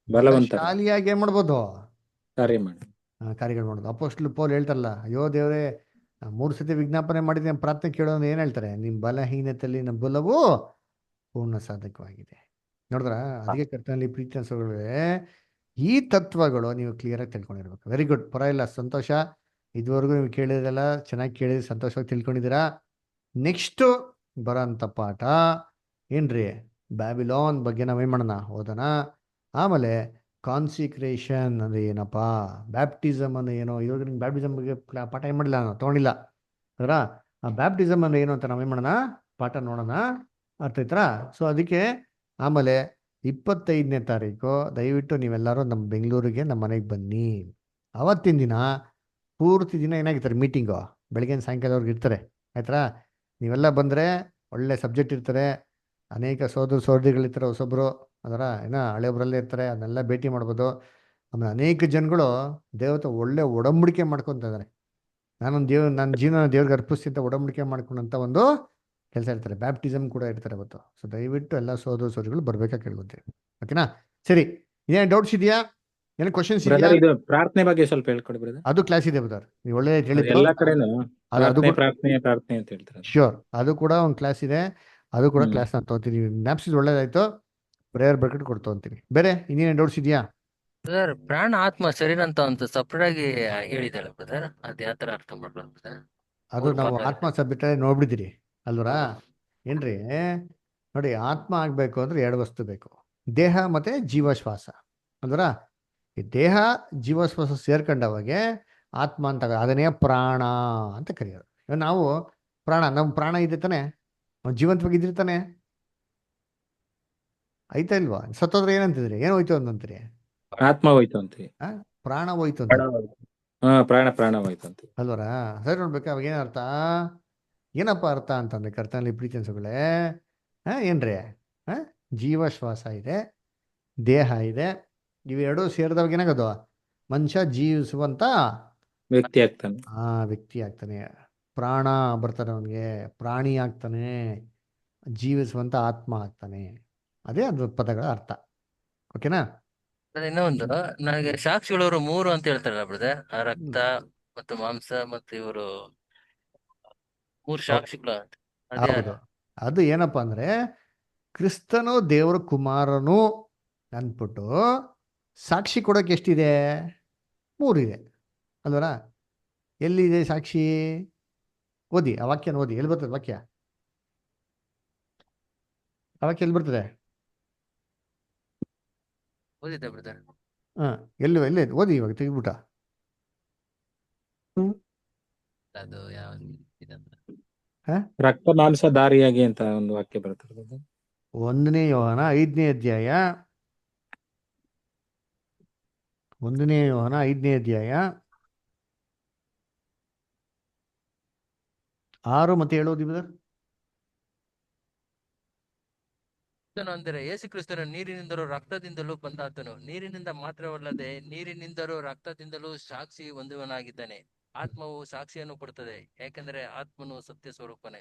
ಬಲವಂತರು. ಬಲಶಾಲಿಯಾಗಿ ಏನ್ ಮಾಡ್ಬೋದು, ಕಾರ್ಯ ಮಾಡಿ. ಕಾರ್ಯಗಳು ಮಾಡೋದು. ಅಪೊಸ್ತಲ ಪೌಲ್ ಹೇಳ್ತಾರಲ್ಲ, ಅಯ್ಯೋ ದೇವರೇ 3 ಸತಿ ವಿಜ್ಞಾಪನೆ ಮಾಡಿದ್ದೀನಿ, ಪ್ರಾರ್ಥನೆ ಕೇಳೋದು ಏನ್ ಹೇಳ್ತಾರೆ, ನಿಮ್ ಬಲಹೀನತೆಯಲ್ಲಿ ನಮ್ಮ ಬಲವು ಪೂರ್ಣ ಸಾಧಕವಾಗಿದೆ. ನೋಡಿದ್ರ? ಅದಕ್ಕೆ ಕರ್ತನಲ್ಲಿ ಪ್ರೀತಿ ಅನ್ಸೋಗಳೇ, ಈ ತತ್ವಗಳು ನೀವು ಕ್ಲಿಯರ್ ಆಗಿ ತಿಳ್ಕೊಂಡಿರ್ಬೇಕು. ವೆರಿ ಗುಡ್, ಪರವಾಗಿಲ್ಲ, ಸಂತೋಷ. ಇದುವರೆಗೂ ನೀವು ಕೇಳಿದ್ರೆಲ್ಲ ಚೆನ್ನಾಗಿ ಕೇಳಿದ್ರೆ ಸಂತೋಷವಾಗಿ ತಿಳ್ಕೊಂಡಿದ್ದೀರಾ. ನೆಕ್ಸ್ಟ್ ಬರೋಂಥ ಪಾಠ ಏನ್ರಿ, ಬ್ಯಾಬಿಲಾನ್ ಬಗ್ಗೆ ನಾವೇನ್ ಮಾಡೋಣ, ಓದೋಣ. ಆಮೇಲೆ ಕಾನ್ಸಿಕ್ರೇಷನ್ ಅಂದ್ರೆ ಏನಪ್ಪಾ, ಬ್ಯಾಪ್ಟಿಸಮ್ ಅಂದ್ರೆ ಏನೋ. ಇವಾಗ ನಿಮ್ಗೆ ಬ್ಯಾಪ್ಟಿಸಮ್ ಬಗ್ಗೆ ಪಾಠ ಏನ್ ಮಾಡಿಲ್ಲ, ನಾನು ತೊಗೊಂಡಿಲ್ಲ ಅದರ. ಆ ಬ್ಯಾಪ್ಟಿಸಮ್ ಅಂದ್ರೆ ಏನು ಅಂತ ನಾವೇನ್ ಮಾಡೋಣ, ಪಾಠ ನೋಡೋಣ. ಅರ್ಥ ಆಯ್ತಾ? ಸೊ ಅದಕ್ಕೆ ಆಮೇಲೆ 25ನೇ ತಾರೀಕು ದಯವಿಟ್ಟು ನೀವೆಲ್ಲರೂ ನಮ್ಮ ಬೆಂಗಳೂರಿಗೆ, ನಮ್ಮ ಮನೆಗೆ ಬನ್ನಿ. ಅವತ್ತಿನ ದಿನ ಪೂರ್ತಿ ದಿನ ಏನಾಗಿರ್ತಾರೆ, ಮೀಟಿಂಗು ಬೆಳಗ್ಗೆ ಸಾಯಂಕಾಲವರೆಗೆ ಇರ್ತಾರೆ. ಆಯ್ತಾ? ನೀವೆಲ್ಲ ಬಂದರೆ ಒಳ್ಳೆ ಸಬ್ಜೆಕ್ಟ್ ಇರ್ತಾರೆ. ಅನೇಕ ಸೋದರಿಗಳಿರ್ತಾರೆ, ಹೊಸೊಬ್ಬರು ಅದರ ಹಳೆಯೊಬ್ಬರಲ್ಲೇ ಇರ್ತಾರೆ. ಅದನ್ನೆಲ್ಲ ಭೇಟಿ ಮಾಡ್ಬೋದು. ಆಮೇಲೆ ಅನೇಕ ಜನಗಳು ದೇವತೆ ಒಳ್ಳೆ ಒಡಂಬಡಿಕೆ ಮಾಡ್ಕೊತ ಇದ್ದಾರೆ. ನನ್ನ ಜೀವನ ದೇವ್ರಿಗೆ ಅರ್ಪಿಸ್ತಿಂತ ಒಡಂಬಡಿಕೆ ಮಾಡ್ಕೊಂಡಂಥ ಒಂದು ಕೆಲಸ ಇರ್ತಾರೆ. ಬ್ಯಾಪ್ಟಿಸಮ್ ಕೂಡ ಇರ್ತಾರೆ ಅವತ್ತು. ಸೊ ದಯವಿಟ್ಟು ಎಲ್ಲ ಸೋದರಿಗಳು ಬರ್ಬೇಕಾಗಿ ಕೇಳ್ಕೊತೀವಿ. ಓಕೆನಾ? ಸರಿ, ಏನೇನು ಡೌಟ್ಸ್ ಇದೆಯಾ, ಏನು ಕ್ವಶನ್ಸ್ ಇದೆಯಾ? ಬ್ರದರ್, ಇದು ಪ್ರಾರ್ಥನೆ ಬಗ್ಗೆ ಸ್ವಲ್ಪ ಹೇಳ್ಕೊಡಿ ಬ್ರದರ್. ಅದು ಕ್ಲಾಸ್ ಇದೆ ಬದರ್, ನೀವು ಒಳ್ಳೆ ಹೇಳಿದ್ರು. ಎಲ್ಲಾ ಕಡೆನೂ ಅದು ಪ್ರಾರ್ಥನೆ ಪ್ರಾರ್ಥನೆ ಅಂತ ಹೇಳ್ತಾರೆ. ಶ್ಯೂರ್, ಅದು ಕೂಡ ಒಂದು ಕ್ಲಾಸ್ ಇದೆ. ಅದು ಕೂಡ ಹ್ಮ್. ಕ್ಲಾಸ್ ನಾನು ತೊಗೊತೀನಿ. ನ್ಯಾಪ್ಸಿಸ್ ಒಳ್ಳೇದಾಯ್ತು, ಪ್ರೇಯರ್ ಬರ್ಕಟ್ ಕೊಡ್ತಾ ಅಂತೀನಿ. ಬೇರೆ ಇನ್ನೇನು ಡೌಟ್ಸ್ ಇದೆಯಾ? ಬ್ರದರ್, ಪ್ರಾಣ ಆತ್ಮ ಶರೀರ ಅಂತ ಒಂದು ಸಪ್ರೇಟ್ ಆಗಿ ಹೇಳಿದಾಳೆ ಬ್ರದರ್, ಅದ್ ಯಾವ ತರ ಅರ್ಥ ಮಾಡ್ಬೋದು ಬ್ರದರ್? ಅದು ನಾವು ಆತ್ಮ ಸಬ್ಜೆಕ್ಟ್ ನೋಡ್ಬಿಟ್ಟಿದ್ದೀರಿ ಅಲ್ವರಾ? ಏನ್ರಿ ನೋಡಿ, ಆತ್ಮ ಆಗ್ಬೇಕು ಅಂದ್ರೆ 2 ವಸ್ತು ಬೇಕು, ದೇಹ ಮತ್ತೆ ಜೀವಶ್ವಾಸ ಅಲ್ವರಾ? ಈ ದೇಹ ಜೀವಶ್ವಾಸ ಸೇರ್ಕೊಂಡವಾಗೆ ಆತ್ಮ ಅಂತ, ಅದನ್ನೇ ಪ್ರಾಣ ಅಂತ ಕರೆಯೋದು. ಇವಾಗ ನಾವು ನಮ್ಮ ಪ್ರಾಣ ಇದೆ ತಾನೆ, ನಾವು ಜೀವಂತವಾಗಿದ್ರಿ ತಾನೆ, ಆಯ್ತಾ ಇಲ್ವಾ? ಸತ್ತೋದ್ರೆ ಏನಂತಿದ್ರಿ, ಏನು ಹೋಯ್ತು ಅಂತಂತೀರಿ? ಆತ್ಮ ಹೋಯ್ತು ಅಂತೀವಿ. ಪ್ರಾಣ ಹೋಯ್ತು ಅಂತ ಪ್ರಾಣ ಹೋಯ್ತು ಅಂತೀವಿ ಅಲ್ವರಾ? ಸರಿ, ನೋಡ್ಬೇಕು ಅವಾಗ ಏನರ್ಥ, ಏನಪ್ಪ ಅರ್ಥ ಅಂತಂದ್ರೆ ಕರ್ತನಲ್ಲಿ ಪ್ರೀತಿ ಅನ್ಸುಗಳೇ, ಏನ್ರಿ, ಜೀವಶ್ವಾಸ ಇದೆ, ದೇಹ ಇದೆ, ಇವೆರಡೂ ಸೇರಿದವಾಗ ಏನಾಗೋದು, ಮನುಷ್ಯ ಜೀವಿಸುವಂತ ವ್ಯಕ್ತಿ ಆಗ್ತಾನೆ. ವ್ಯಕ್ತಿ ಆಗ್ತಾನೆ. ಪ್ರಾಣ ಬರ್ತಾನೆ ಅವನಿಗೆ, ಪ್ರಾಣಿ ಆಗ್ತಾನೆ, ಜೀವಿಸುವಂತ ಆತ್ಮ ಆಗ್ತಾನೆ. ಅದೇ ಅದು ಪದಗಳ ಅರ್ಥ. ಓಕೆನಾ? ಇನ್ನೊಂದು, ನನಗೆ ಸಾಕ್ಷಿಗಳವರು 3 ಅಂತ ಹೇಳ್ತಾರಲ್ಲ ಬ್ರದರ್, ರಕ್ತ ಮತ್ತು ಮಾಂಸ ಮತ್ತು ಇವರು 3 ಸಾಕ್ಷಿಗಳು ಅಂತ. ಅದೇ ಹೌದು, ಅದು ಏನಪ್ಪ ಅಂದ್ರೆ ಕ್ರಿಸ್ತನು ದೇವರ ಕುಮಾರನು ಅಂದ್ಬಿಟ್ಟು ಸಾಕ್ಷಿ ಕೊಡೋಕೆ ಎಷ್ಟಿದೆ? 3 ಇದೆ ಅಲ್ವರಾ? ಎಲ್ಲಿದೆ ಸಾಕ್ಷಿ? ಓದಿ ಆ ವಾಕ್ಯನ, ಓದಿ. ಎಲ್ಲಿ ಬರ್ತದೆ ವಾಕ್ಯ? ಆ ವಾಕ್ಯ ಎಲ್ಲಿ ಬರ್ತದೆ? ಓದಿದ್ದೆ ಬ್ರದರ್. ಎಲ್ಲಿ ಓದಿ ಇವಾಗ ತೆಗಿಬಿಟ್ಟ. ಅದು ಯಾವ್ದು ಇದಂತ, ರಕ್ತ ಮಾಂಸ ದಾರಿಯಾಗಿ ಅಂತ ಒಂದು ವಾಕ್ಯ ಬರ್ತದೆ. 1ನೇ ಯೋಹನ 5ನೇ ಅಧ್ಯಾಯ, 1ನೇ ಯೋಹನ 5ನೇ ಅಧ್ಯಾಯ 6 ಮತ್ತೆ 7 ಓದಿ ಬ್ರದರ್. ಅಂದರೆ ಯೇಸು ಕ್ರಿಸ್ತನು ನೀರಿನಿಂದಲೂ ರಕ್ತದಿಂದಲೂ ಬಂದಾತನು. ನೀರಿನಿಂದ ಮಾತ್ರವಲ್ಲದೆ ನೀರಿನಿಂದಲೂ ರಕ್ತದಿಂದಲೂ ಸಾಕ್ಷಿ ಹೊಂದುವನಾಗಿದ್ದಾನೆ. ಆತ್ಮವು ಸಾಕ್ಷಿಯನ್ನು ಕೊಡುತ್ತದೆ, ಯಾಕೆಂದರೆ ಆತ್ಮನು ಸತ್ಯ ಸ್ವರೂಪನೇ.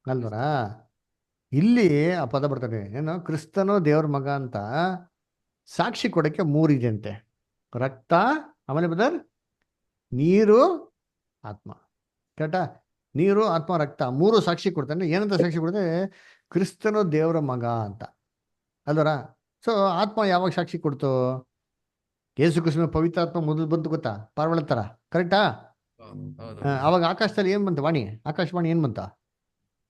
ಅಲ್ವರಾ? ಇಲ್ಲಿ ಆ ಪದ ಬರ್ತದೆ, ಏನು, ಕ್ರಿಸ್ತನು ದೇವ್ರ ಮಗ ಅಂತ ಸಾಕ್ಷಿ ಕೊಡಕ್ಕೆ 3 ಇದೆ ಅಂತೆ. ರಕ್ತ, ಆಮೇಲೆ ಬ್ರದರ್ ನೀರು, ಆತ್ಮ. ಕರೆಕ್ಟಾ? ನೀರು, ಆತ್ಮ, ರಕ್ತ 3 ಸಾಕ್ಷಿ ಕೊಡ್ತಾನೆ. ಏನಂತ ಸಾಕ್ಷಿ ಕೊಡ್ತಾರೆ? ಕ್ರಿಸ್ತನು ದೇವರ ಮಗ ಅಂತ ಅಲ್ವರಾ? ಸೊ ಆತ್ಮ ಯಾವಾಗ ಸಾಕ್ಷಿ ಕೊಡ್ತು? ಯೇಸು ಕ್ರಿಸ್ತನ ಪವಿತ್ರಾತ್ಮ ಮೊದಲು ಬಂತು, ಗೊತ್ತಾ? ಪಾರ್ವಳ ತರ. ಕರೆಕ್ಟಾ? ಹೌದು. ಅವಾಗ ಆಕಾಶದಲ್ಲಿ ಏನ್ ಬಂತ? ವಾಣಿ, ಆಕಾಶವಾಣಿ ಏನ್ ಬಂತ?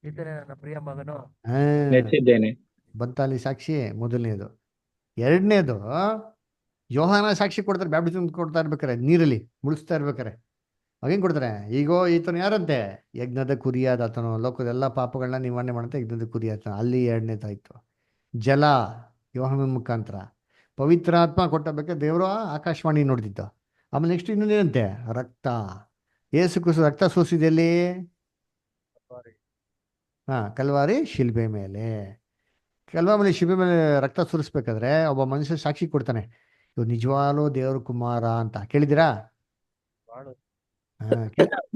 ಈತನೇ ನನ್ನ ಪ್ರಿಯ ಮಗನು. ಮೆಚ್ಚಿದ್ದೇನೆ ಬಂತ ಅಲ್ಲಿ ಸಾಕ್ಷಿ, ಮೊದಲನೇದು. 2ನೇದು ಯೋಹಾನ ಸಾಕ್ಷಿ ಕೊಡ್ತಾರೆ, ಬ್ಯಾಪ್ಟಿಸಮ್ ಕೊಡ್ತಾ ಇರ್ಬೇಕಾರೆ, ನೀರಲ್ಲಿ ಮುಳುಗಿಸ್ತಾ ಇರ್ಬೇಕಾರೆ. ಅವೇನ್ ಕೊಡ್ತಾರೆ? ಈಗೋ ಈತನು ಯಾರಂತೆ? ಯಜ್ಞದ ಕುರಿಯಾದ ಆತನು, ಲೋಕದ ಎಲ್ಲ ಪಾಪಗಳನ್ನ ನಿವಾರಣೆ ಮಾಡುತ್ತೆ ಯಜ್ಞದ ಕುರಿಯಾತನು. ಅಲ್ಲಿ ಎರಡನೇದಾಯ್ತು. ಜಲ, ಯೋಹಾನನ ಮುಖಾಂತರ. ಪವಿತ್ರಾತ್ಮ ಕೊಟ್ಟಬೇಕಾದ್ರೆ ದೇವರು ಆಕಾಶವಾಣಿ ನೋಡ್ತಿತ್ತು. ಆಮೇಲೆ ನೆಕ್ಸ್ಟ್ ಇನ್ನೊಂದೇನಂತೆ? ರಕ್ತ. ಏಸು ಕ್ರಿಸ್ತ ರಕ್ತ ಸೂಸಿದೆಲ್ಲಿ? ಕಲ್ವಾರಿ ಶಿಲ್ಬೆ ಮೇಲೆ. ಕಲ್ವಾರಿ ಶಿಲ್ಬೆ ಮೇಲೆ ರಕ್ತ ಸುರಿಸ್ಬೇಕಾದ್ರೆ ಒಬ್ಬ ಮನುಷ್ಯ ಸಾಕ್ಷಿ ಕೊಡ್ತಾನೆ, ಇವ್ ನಿಜವಾಗ್ಲೂ ದೇವ್ರ ಕುಮಾರ ಅಂತ. ಕೇಳಿದಿರಾ?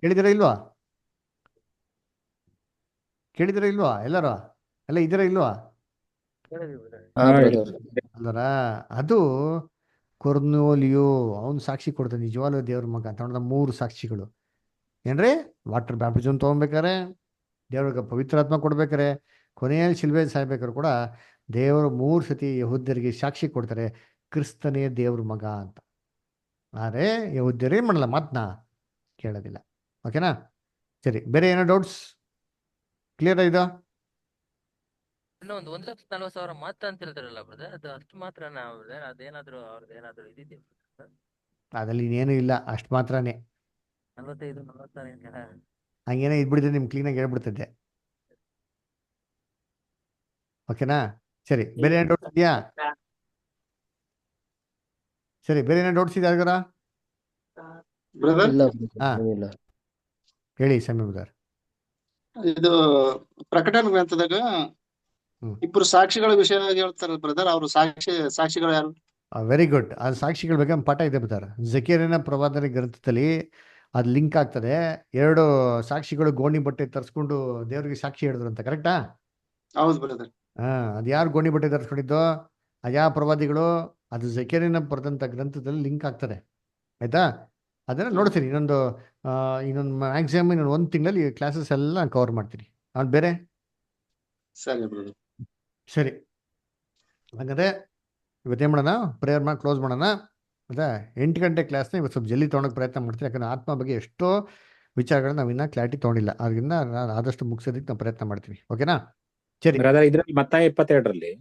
ಕೇಳಿದಿರಾ ಇಲ್ವಾ? ಕೇಳಿದಿರಾ ಇಲ್ವಾ ಎಲ್ಲರೂ? ಎಲ್ಲ ಇದ್ದೀರಾ ಇಲ್ವಾ? ಅಲ್ಲರ ಅದು ಕೊರ್ನೋಲಿಯೋ ಅವನು ಸಾಕ್ಷಿ ಕೊಡ್ತಾನೆ, ನಿಜವಾಗ್ಲೂ ದೇವ್ರ ಮಗ ಅಂತ. ನೋಡಿದ 3 ಸಾಕ್ಷಿಗಳು ಏನ್ರಿ? ವಾಟರ್ ಬ್ಯಾಪ್ಟಿಸಮ್ ತೊಗೊಬೇಕಾರೆ, ದೇವ್ರಿಗೆ ಪವಿತ್ರಾತ್ಮ ಕೊಡ್ಬೇಕಾರೆ, ಕೊನೆಯಲ್ಲಿ ಶಿಲ್ಬೆ ಸಾಯ್ಬೇಕಾದ್ರೆ ಕೂಡ ದೇವರು 3 ಸತಿ ಯಹೂದ್ಯರಿಗೆ ಸಾಕ್ಷಿ ಕೊಡ್ತಾರೆ, ಕ್ರಿಸ್ತನೇ ದೇವ್ರ ಮಗ ಅಂತ. ಆದರೆ ಯಹೂದ್ಯರು ಏನ್ ಮಾಡಲ್ಲ, ಮಾತನ್ನ ಕೇಳೋದಿಲ್ಲ. ಓಕೆನಾ? ಸರಿ, ಬೇರೆ ಏನೋ ಡೌಟ್ಸ್? ಕ್ಲಿಯರ್ ಆಯ್ತಾ? ಇನ್ನು ಒಂದು 1,40,000 ಮಾತ್ರ ಅಂತ ಹೇಳ್ತಾರಲ್ಲ ಬ್ರದರ್, ಅದು ಅಷ್ಟು ಮಾತ್ರ ಅದೇನಾದ್ರು ಅವ್ರದ್ದು ಇದಿದೆ? ಅದ್ರಲ್ಲಿ ಇನ್ನೇನು ಇಲ್ಲ, ಅಷ್ಟು ಮಾತ್ರನೇ. 45, 46 ಹಂಗೇನೋ ಇದ್ಬಿಡಿದ್ರೆ ನಿಮ್ಗೆ ಕ್ಲೀನಾಗಿ ಹೇಳ್ಬಿಡ್ತೈತೆ. ಓಕೆನಾ? ಸರಿ, ಬೇರೆ ಏನೋ ಡೌಟ್ಸ್ ಇದೆಯಾ? ಸರಿ, ಬೇರೆ ಏನೋ ಡೌಟ್ಸ್ ಇದೆ ಯಾರಿಗಾರ? ಬ್ರದರ್, ಹಾ ಹೇಳಿ ಸಮೀರ್ ಬ್ರದರ್. ಇದು ಪ್ರಕಟಣೆ ಗ್ರಂಥದಾಗ ಹ್ಮ್. 2 ಸಾಕ್ಷಿಗಳ ವಿಷಯವಾಗಿ ಹೇಳ್ತಾರಲ್ಲ ಬ್ರದರ್, ಅವ್ರು ಸಾಕ್ಷಿಗಳು ಯಾರು? Very good. ಆ ಸಾಕ್ಷಿಗಳ ಬಗ್ಗೆ ಒಂದು ಪಾಠ ಇದೆ ಬ್ರದರ್. ಜಕರೀಯನ ಪ್ರವಾದನೆ ಗ್ರಂಥದಲ್ಲಿ ಅದು ಲಿಂಕ್ ಆಗ್ತದೆ. 2 ಸಾಕ್ಷಿಗಳು ಗೋಣಿ ಬಟ್ಟೆ ತರಿಸ್ಕೊಂಡು ದೇವರಿಗೆ ಸಾಕ್ಷಿ ಹೇಳಿದ್ರು ಅಂತ. ಕರೆಕ್ಟಾ? ಹೌದು ಬ್ರದರ್. ಅದು ಯಾರು ಗೋಣಿ ಬಟ್ಟೆ ತರಿಸ್ಕೊಂಡಿದ್ದು? ಯಾವ ಪ್ರವಾದಿಗಳು? ಅದು ಜಕರೀಯನ ಬರೆದಂಥ ಗ್ರಂಥದಲ್ಲಿ ಲಿಂಕ್ ಆಗ್ತದೆ. ಆಯ್ತಾ? ಅದನ್ನ ನೋಡ್ತೀನಿ. ಇನ್ನೊಂದು ಮ್ಯಾಕ್ಸಿಮಮ್ ಇನ್ನೊಂದು 1 ತಿಂಗಳಲ್ಲಿ ಕ್ಲಾಸಸ್ ಎಲ್ಲ ಕವರ್ ಮಾಡ್ತೀನಿ. ಅವ್ನು ಬೇರೆ? ಸರಿ ಬ್ರದರ್. ಸರಿ, ಹಾಗಾದ್ರೆ ಇವತ್ತೇನು ಮಾಡೋಣ? ಪ್ರೇಯರ್ ಮಾಡಿ ಕ್ಲೋಸ್ ಮಾಡೋಣ. ಆಯ್ತಾ? 8 ಗಂಟೆ ಕ್ಲಾಸ್ನ ಇವತ್ತು ಸ್ವಲ್ಪ ಜಲ್ದಿ ತೊಗೊಳಕ್ಕೆ ಪ್ರಯತ್ನ ಮಾಡ್ತೀನಿ. ಯಾಕಂದ್ರೆ ಆತ್ಮ ಬಗ್ಗೆ ಎಷ್ಟೋ ವಿಚಾರಗಳನ್ನ ನಾವು ಇನ್ನೂ ಕ್ಲಾರಿಟಿ ತೊಗೊಂಡಿಲ್ಲ. ಅದರಿಂದ ನಾನು ಆದಷ್ಟು ಮುಗಿಸೋದಕ್ಕೆ ನಾನು ಪ್ರಯತ್ನ ಮಾಡ್ತೀನಿ. ಓಕೆನಾ? ಸರಿ. ಬ್ರದರ್, ಇದ್ರಲ್ಲಿ ಮತ್ತಾಯ 22ರಲ್ಲಿ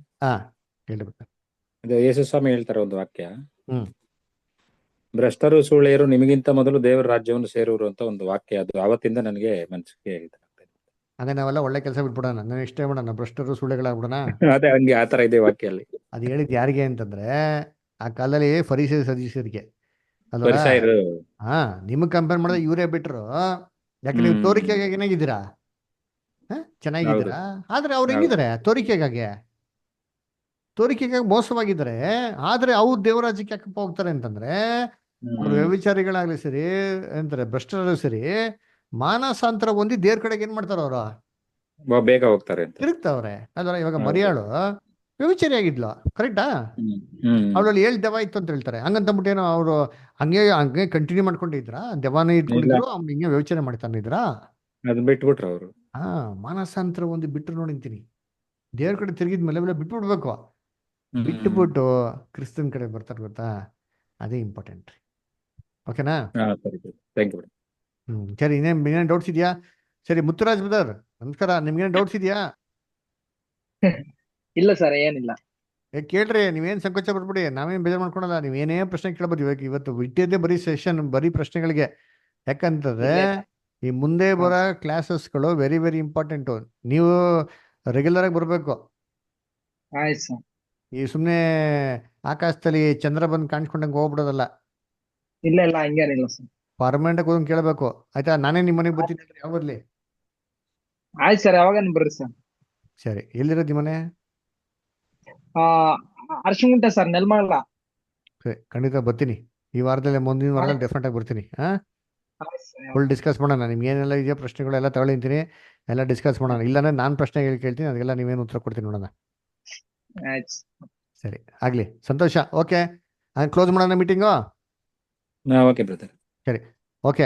ಹೇಳ್ಬೇಕು. ಇದು ಯೇಸು ಸ್ವಾಮಿ ಹೇಳ್ತಾರೆ ಒಂದು ವಾಕ್ಯ, ಹ್ಮ್ ಭ್ರಷ್ಟರು ಸೂಳೆಯರು ನಿಮಗಿಂತ ಮೊದಲು ದೇವರ ರಾಜ್ಯವನ್ನು ಸೇರುವರು ಅಂತ ಒಂದು ವಾಕ್ಯ. ಅದು ಅವತ್ತಿಂದ ನನಗೆ ಮನಸ್ಸಿಗೆ ಹಾಗೆ ನಾವೆಲ್ಲ ಒಳ್ಳೆ ಕೆಲಸ ಬಿಟ್ಬಿಡೋಣ. ನಾನು ಇಷ್ಟೇ ಮಾಡೋಣ, ಭ್ರಷ್ಟರು ಸುಳ್ಳುಗಳಾಗ್ಬಿಡೋಣ. ಅದೇ ಹಂಗೆ ಆತರ ಇದೆ ವಾಕ್ಯ ಅಲ್ಲಿ. ಅದು ಹೇಳಿದ್ ಯಾರಿಗೆ ಅಂತಂದ್ರೆ, ಆ ಕಾಲದಲ್ಲಿ ಫರಿಸೇಯ ಸದಸ್ಯರಿಗೆ ಅಲ್ವಾ? ಪರಿಸೈರು ನಿಮಗೆ ಕಂಪೇರ್ ಮಾಡಿದ್ರೆ ಇವರೇ ಬಿಟ್ರು. ಯಾಕೆ ನೀವು ತೋರಿಕೆಗೆ ಏನಾಗಿದ್ದೀರಾ? ಚೆನ್ನಾಗಿದ್ದೀರಾ. ಆದ್ರೆ ಅವ್ರು ಹೆಂಗಿದ್ದಾರೆ? ತೋರಿಕೆಗಾಗಿ ಮೋಸವಾಗಿದ್ದಾರೆ. ಆದ್ರೆ ಅವ್ರು ದೇವರಾಜ್ಯಕ್ಕೆ ಯಾಕಪ್ಪ ಹೋಗ್ತಾರೆ ಅಂತಂದ್ರೆ, ಅವ್ರು ವ್ಯಭಿಚಾರಿಗಳಾಗ್ಲಿ ಸರಿ, ಅಂತಾರೆ ಭ್ರಷ್ಟರು ಸರಿ, ಮಾನಸಾಂತರ ಹೊಂದಿ ದೇವ್ರ ಕಡೆಗೆ ಏನ್ ಮಾಡ್ತಾರ ಅವರು? ಬೇಗ ಹೋಗ್ತಾರೆ ಅಂತ ತಿರುಗ್ತಾವ್ರೆ. ಅಲ್ವಾ? ಇವಾಗ ಮರಿಯಾಳು ವ್ಯಭಿಚಾರಿ ಆಗಿದ್ಲು, ಕರೆಕ್ಟಾ? ಅವಳಲ್ಲಿ 7 ದೆವ್ವ ಇತ್ತು ಅಂತ ಹೇಳ್ತಾರೆ. ಹಂಗಂತಂದ್ಬಿಟ್ಟೇನೋ ಅವರು ಹಂಗೆ ಕಂಟಿನ್ಯೂ ಮಾಡ್ಕೊಂಡಿದ್ರ? ದೆವ್ವನೇ ಇಟ್ಕೊಂಡಿದ್ರು, ಅವ್ನು ಹಿಂಗೆ ವ್ಯವಚಾರ ಮಾಡ್ತಾನಿದ್ರ? ಅದು ಬಿಟ್ಬಿಟ್ರು ಅವರು. ಮಾನಸಾಂತರ ಒಂದು ಬಿಟ್ಟು ನೋಡಿಂತೀನಿ. ದೇವ್ರ ಕಡೆ ತಿರುಗಿದ ಮೇಲೆ ಬಿಟ್ಬಿಡ್ಬೇಕು. ಬಿಟ್ಟುಬಿಟ್ಟು ಕ್ರಿಸ್ತನ್ ಕಡೆ ಬರ್ತಾರೆ, ಗೊತ್ತಾ? ಅದೇ ಇಂಪಾರ್ಟೆಂಟ್. ಓಕೆನಾ? ಸರಿ, ಇನ್ನೇನು ಡೌಟ್ಸ್ ಇದೆಯಾ? ಸರಿ, ಮುತ್ತುರಾಜ್ ಬ್ರದರ್ ನಮಸ್ಕಾರ. ನಿಮ್ಗೇನು ಡೌಟ್ಸ್ ಇದೆಯಾ? ಇಲ್ಲ ಸರ್, ಏನಿಲ್ಲ. ಕೇಳ್ರಿ, ನೀವೇನು ಸಂಕೋಚ ಪಡ್ಬಿಡಿ, ನಾವೇನು ಬೇಜಾರು ಮಾಡ್ಕೊಳಲ್ಲ. ನೀವೇನೇ ಪ್ರಶ್ನೆ ಕೇಳ್ಬೋದು. ಇವತ್ತು ಬಿಟ್ಟಿದ್ದೆ ಬರೀ ಸೆಷನ್, ಬರೀ ಪ್ರಶ್ನೆಗಳಿಗೆ. ಯಾಕಂತಂದ್ರೆ ಈ ಮುಂದೆ ಬರೋ ಕ್ಲಾಸಸ್ಗಳು ವೆರಿ ವೆರಿ ಇಂಪಾರ್ಟೆಂಟು. ನೀವು ರೆಗ್ಯುಲರ್ ಆಗಿ ಬರಬೇಕು. ಆಯ್ತು ಸರ್. ಈ ಸುಮ್ಮನೆ ಆಕಾಶದಲ್ಲಿ ಚಂದ್ರ ಬಂದು ಕಾಣಿಸ್ಕೊಂಡಂಗೆ ಹೋಗ್ಬಿಡೋದಲ್ಲ. ಇಲ್ಲ ಇಲ್ಲ, ಹಂಗೇನಿಲ್ಲ ಸರ್. ಪರ್ಮನೆಂಟ್ ಆಗಿ ಹೋಗಿ ಕೇಳಬೇಕು. ಆಯ್ತಾ? ನಾನೇ ನಿಮ್ಮ ಮನೆಗೆ ಬರ್ತೀನಿ, ಯಾವ ಬರ್ಲಿ? ಆಯ್ತು ಸರ್, ಯಾವಾಗ ಬರ್ರಿ ಸರ್. ಸರಿ, ಎಲ್ಲಿರೋದು ನಿಮ್ಮ ಮನೆ? ಅರ್ಶಿಗುಂಟೆ ಸರ್, ನೆಲಮಂಗಲ. ಸರಿ, ಖಂಡಿತ ಬರ್ತೀನಿ. ಈ ವಾರದಲ್ಲಿ, ಮುಂದಿನ ವಾರದಲ್ಲಿ ಡೆಫಿನೆಟ್ ಆಗಿ ಬರ್ತೀನಿ. ಫುಲ್ ಡಿಸ್ಕಸ್ ಮಾಡೋಣ. ನಿಮ್ಗೆ ಏನೆಲ್ಲ ಇದೆಯೋ ಪ್ರಶ್ನೆಗಳೆಲ್ಲ ತಗೊಳ್ತೀನಿ, ಎಲ್ಲ ಡಿಸ್ಕಸ್ ಮಾಡೋಣ. ಇಲ್ಲಾಂದ್ರೆ ನಾನು ಪ್ರಶ್ನೆ ಕೇಳ್ತೀನಿ, ಅದಕ್ಕೆಲ್ಲ ನೀವೇನು ಉತ್ತರ ಕೊಡ್ತೀನಿ ನೋಡೋಣ. ಆಯ್ತು ಸರಿ, ಆಗ್ಲಿ, ಸಂತೋಷ. ಓಕೆ, ಕ್ಲೋಸ್ ಮಾಡೋಣ ಮೀಟಿಂಗು. Okay brother. ಸರಿ, ಓಕೆ.